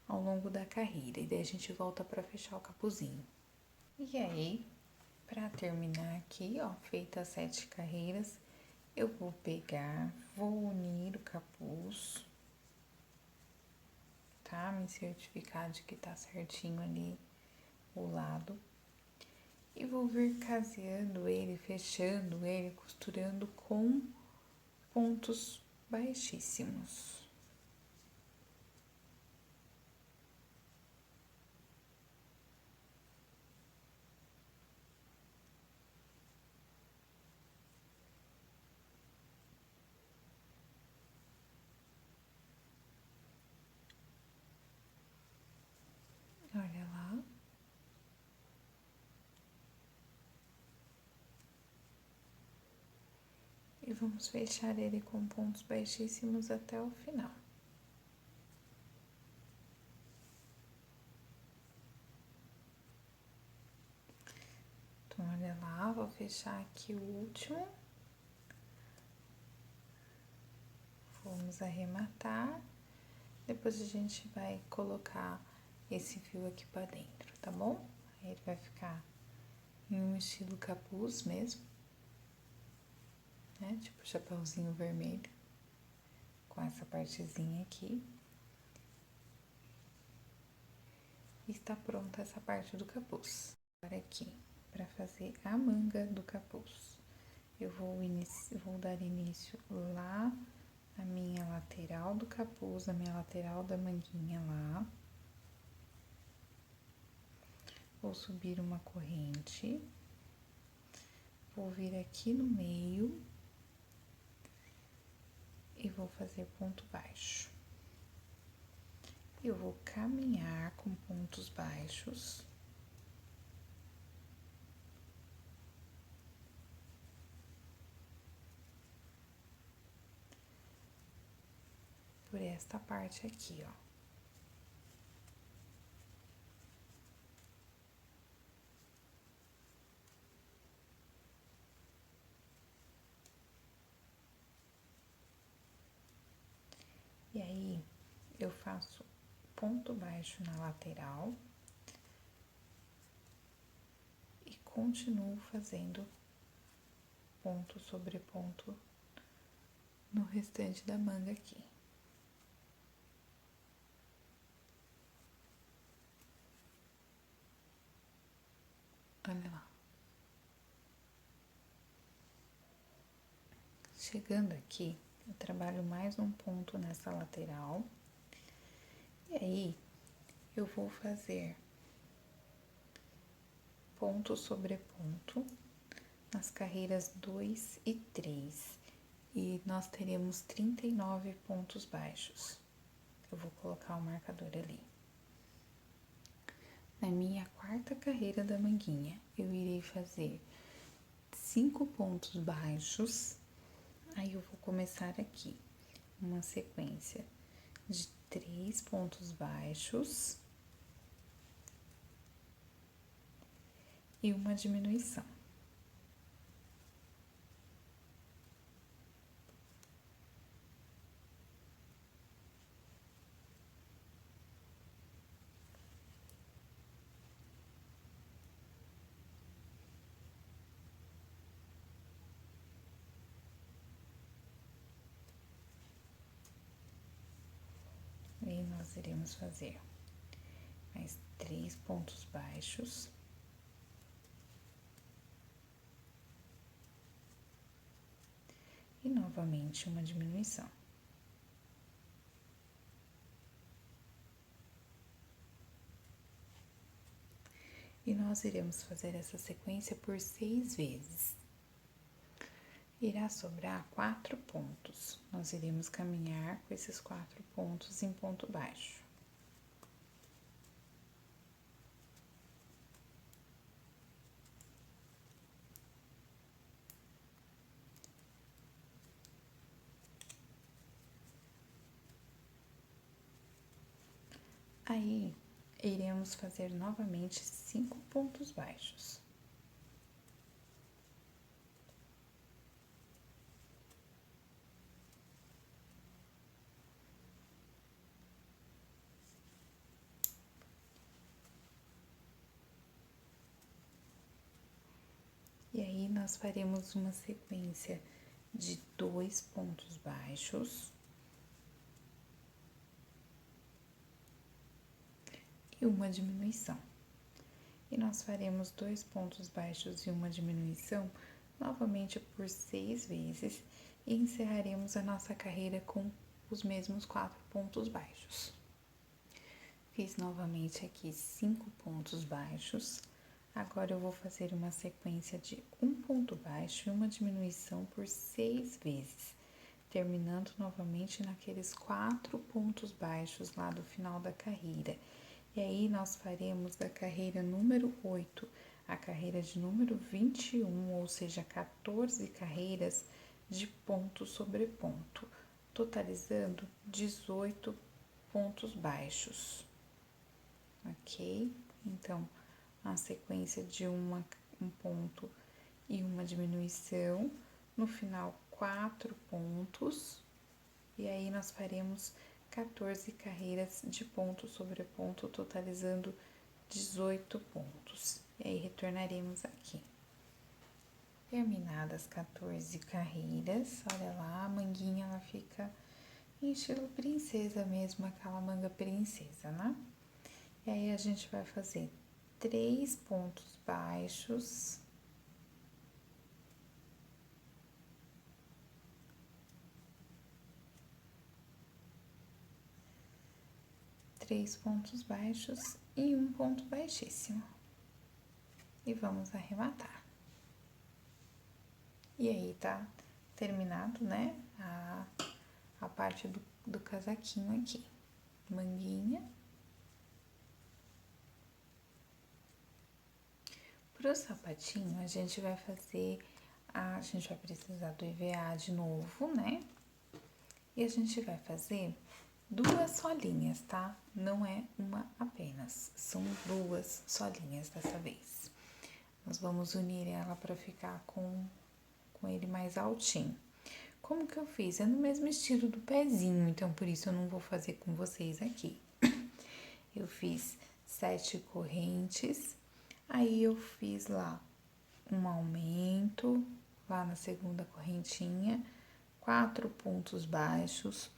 ao longo da carreira. E daí a gente volta para fechar o capuzinho. E aí, Para terminar aqui, ó, feitas 7 carreiras, eu vou pegar, vou unir o capuz, tá? Me certificar de que tá certinho ali o lado. E vou vir caseando ele, fechando ele, costurando com pontos baixíssimos. Olha lá. E vamos fechar ele com pontos baixíssimos até o final. Então, olha lá, vou fechar aqui o último. Vamos arrematar. Depois a gente vai colocar esse fio aqui pra dentro, tá bom? Aí ele vai ficar em um estilo capuz mesmo, né? Tipo chapéuzinho vermelho, com essa partezinha aqui. E está pronta essa parte do capuz. Agora aqui, para fazer a manga do capuz, eu vou dar início lá na minha lateral do capuz, na minha lateral da manguinha lá. Vou subir uma corrente, vou vir aqui no meio e vou fazer ponto baixo. Eu vou caminhar com pontos baixos. Por esta parte aqui, ó. E aí, eu faço ponto baixo na lateral e continuo fazendo ponto sobre ponto no restante da manga aqui. Olha lá. Chegando aqui, eu trabalho mais um ponto nessa lateral. E aí, eu vou fazer ponto sobre ponto nas carreiras 2 e 3. E nós teremos 39 pontos baixos. Eu vou colocar o marcador ali. Na minha quarta carreira da manguinha, eu irei fazer 5 pontos baixos. Aí eu vou começar aqui uma sequência de 3 pontos baixos e uma diminuição. E nós iremos fazer mais 3 pontos baixos. E novamente uma diminuição. E nós iremos fazer essa sequência por 6 vezes. Irá sobrar 4 pontos. Nós iremos caminhar com esses 4 pontos em ponto baixo. Aí, iremos fazer novamente 5 pontos baixos. E aí, nós faremos uma sequência de 2 pontos baixos e uma diminuição. E nós faremos 2 pontos baixos e uma diminuição novamente por 6 vezes e encerraremos a nossa carreira com os mesmos 4 pontos baixos. Fiz novamente aqui 5 pontos baixos. Agora eu vou fazer uma sequência de um ponto baixo e uma diminuição por 6 vezes, terminando novamente naqueles 4 pontos baixos lá do final da carreira. E aí, nós faremos da carreira número 8 a carreira de número 21, ou seja, 14 carreiras de ponto sobre ponto, totalizando 18 pontos baixos, ok? Então, a sequência de um ponto e uma diminuição, no final 4 pontos, e aí nós faremos 14 carreiras de ponto sobre ponto, totalizando 18 pontos. E aí, retornaremos aqui. Terminadas 14 carreiras, olha lá, a manguinha ela fica em estilo princesa mesmo, aquela manga princesa, né? E aí, a gente vai fazer 3 pontos baixos, três pontos baixos e um ponto baixíssimo. E vamos arrematar. E aí, tá terminado, né, a parte do casaquinho aqui. Manguinha. Pro sapatinho, a gente vai precisar do EVA de novo, né? E a gente vai fazer 2 solinhas, tá? Não é uma apenas, são 2 solinhas dessa vez. Nós vamos unir ela para ficar com ele mais altinho. Como que eu fiz? É no mesmo estilo do pezinho, então por isso eu não vou fazer com vocês aqui. Eu fiz 7 correntes, aí eu fiz lá um aumento, lá na segunda correntinha, 4 pontos baixos,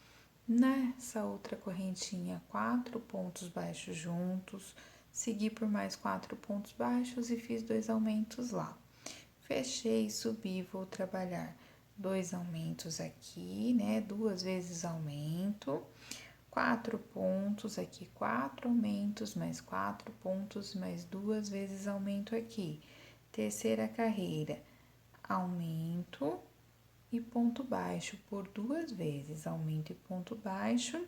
nessa outra correntinha, 4 pontos baixos juntos, segui por mais 4 pontos baixos e fiz 2 aumentos lá. Fechei, subi, vou trabalhar 2 aumentos aqui, né? 2 vezes aumento, 4 pontos aqui, 4 aumentos, mais 4 pontos, mais 2 vezes aumento aqui. Terceira carreira, aumento e ponto baixo por 2 vezes, aumento e ponto baixo.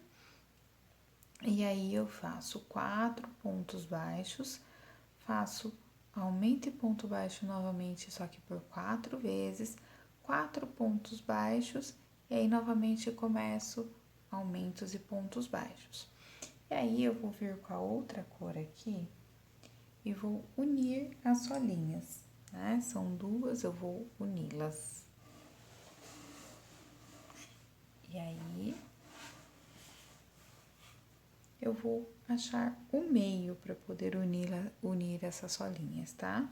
E aí, eu faço 4 pontos baixos, faço aumento e ponto baixo novamente, só que por 4 vezes, 4 pontos baixos, e aí novamente começo aumentos e pontos baixos. E aí, eu vou vir com a outra cor aqui e vou unir as solinhas, né? São 2, eu vou uni-las. E aí, eu vou achar o meio para poder unir essas solinhas, tá?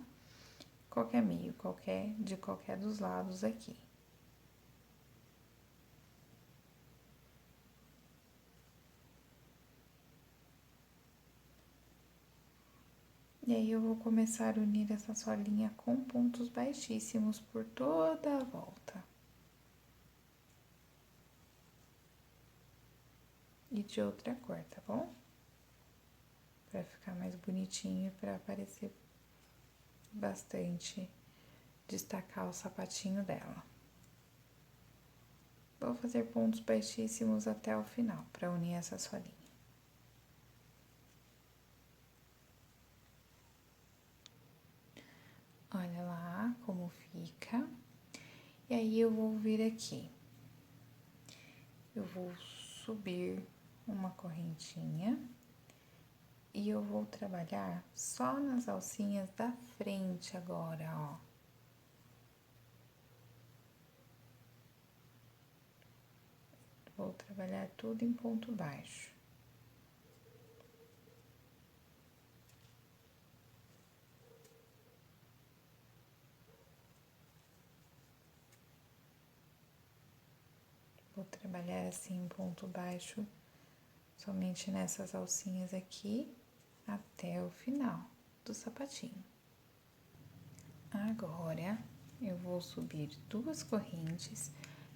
Qualquer meio, de qualquer dos lados aqui. E aí, eu vou começar a unir essa solinha com pontos baixíssimos por toda a volta. E de outra cor, tá bom? Pra ficar mais bonitinho e pra aparecer bastante, destacar o sapatinho dela. Vou fazer pontos baixíssimos até o final, pra unir essa solinha. Olha lá como fica. E aí, eu vou vir aqui. Eu vou subir uma correntinha e eu vou trabalhar só nas alcinhas da frente agora, ó. Vou trabalhar tudo em ponto baixo. Vou trabalhar assim em ponto baixo, somente nessas alcinhas aqui, até o final do sapatinho. Agora, eu vou subir 2 correntes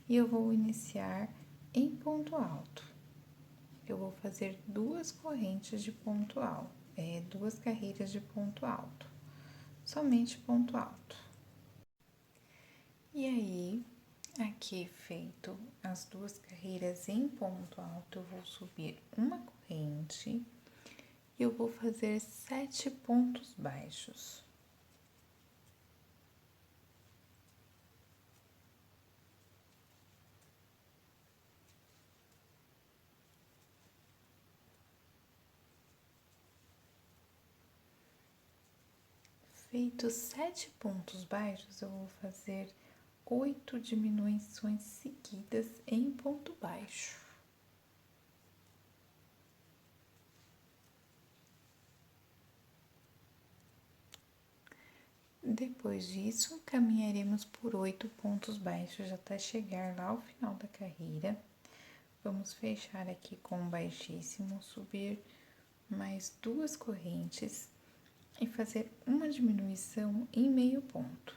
e eu vou iniciar em ponto alto. Eu vou fazer 2 correntes de ponto alto, 2 carreiras de ponto alto, somente ponto alto. E aí, aqui feito as 2 carreiras em ponto alto, eu vou subir uma corrente e eu vou fazer 7 pontos baixos. Feitos 7 pontos baixos, eu vou fazer 8 diminuições seguidas em ponto baixo. Depois disso, caminharemos por 8 pontos baixos até chegar lá ao final da carreira. Vamos fechar aqui com um baixíssimo, subir mais 2 correntes e fazer uma diminuição em meio ponto.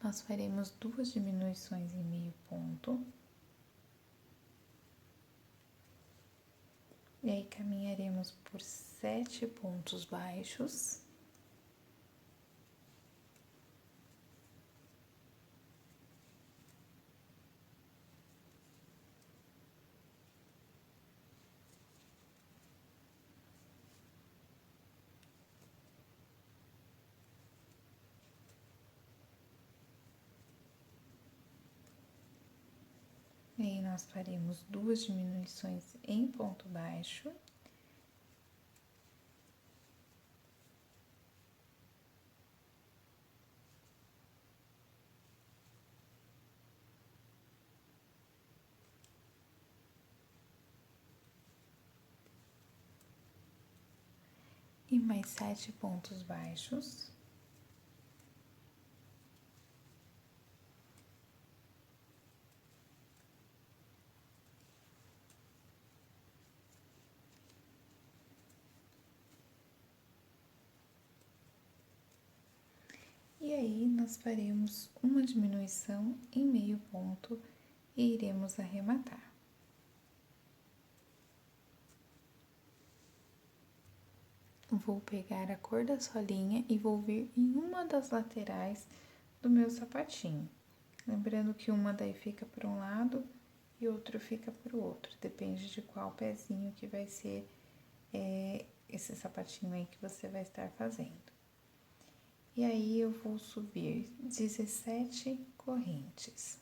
Nós faremos 2 diminuições em meio ponto. E aí, caminharemos por 7 pontos baixos. E aí, nós faremos 2 diminuições em ponto baixo. E mais 7 pontos baixos. E aí, nós faremos uma diminuição em meio ponto e iremos arrematar. Vou pegar a cor da solinha e vou vir em uma das laterais do meu sapatinho. Lembrando que uma daí fica para um lado e outro fica para o outro. Depende de qual pezinho que vai ser esse sapatinho aí que você vai estar fazendo. E aí, eu vou subir 17 correntes.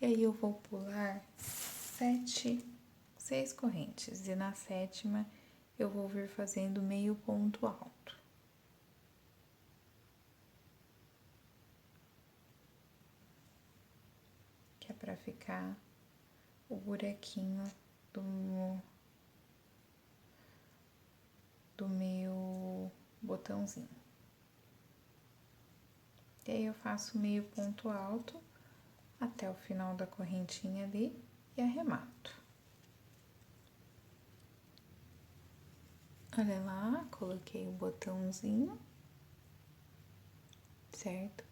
E aí, eu vou pular 6 correntes. E na 7ª, eu vou vir fazendo meio ponto alto. Que é pra ficar o buraquinho do meu botãozinho. E aí, eu faço meio ponto alto até o final da correntinha ali e arremato. Olha lá, coloquei o botãozinho, certo?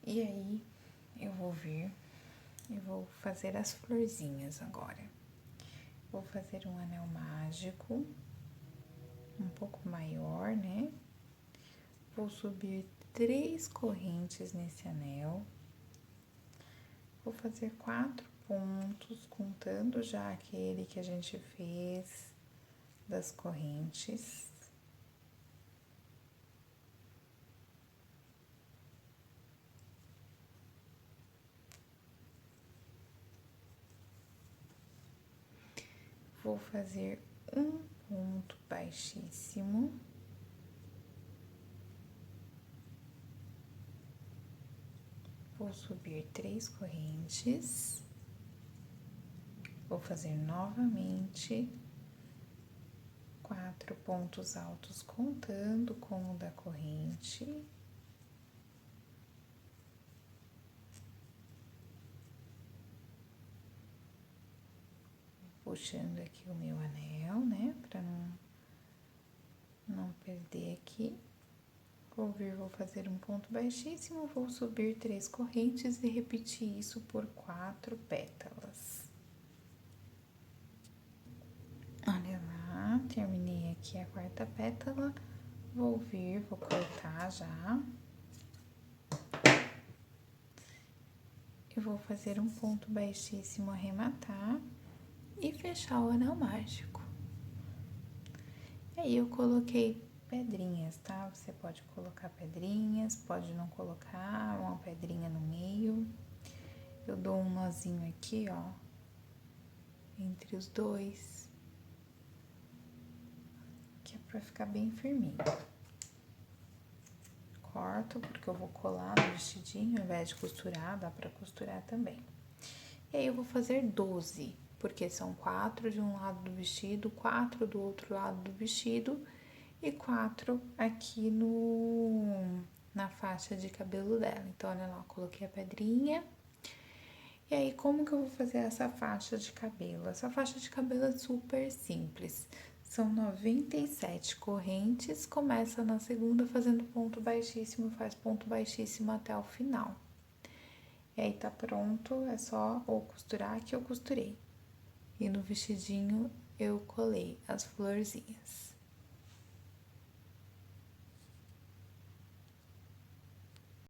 E aí, eu vou vir e vou fazer as florzinhas agora. Vou fazer um anel mágico, um pouco maior, né? Vou subir 3 correntes nesse anel. Vou fazer 4 pontos, contando já aquele que a gente fez das correntes. vou fazer um ponto baixíssimo. Vou subir 3 correntes. Vou fazer novamente 4 pontos altos, contando com o da corrente. Puxando aqui o meu anel, né, pra não perder aqui. Vou fazer um ponto baixíssimo, vou subir 3 correntes e repetir isso por 4 pétalas. Olha lá, terminei aqui a 4ª pétala, vou cortar já. Eu vou fazer um ponto baixíssimo, arrematar e fechar o anel mágico. E aí, eu coloquei pedrinhas, tá? Você pode colocar pedrinhas, pode não colocar uma pedrinha no meio. Eu dou um nozinho aqui, ó, entre os dois, que é pra ficar bem firminho. Corto, porque eu vou colar no vestidinho, ao invés de costurar, dá pra costurar também. E aí, eu vou fazer 12, porque são 4 de um lado do vestido, 4 do outro lado do vestido e 4 aqui na faixa de cabelo dela. Então, olha lá, eu coloquei a pedrinha. E aí, como que eu vou fazer essa faixa de cabelo? Essa faixa de cabelo é super simples. São 97 correntes, começa na segunda fazendo ponto baixíssimo, faz ponto baixíssimo até o final. E aí, tá pronto, é só ou costurar que eu costurei. E no vestidinho, eu colei as florzinhas.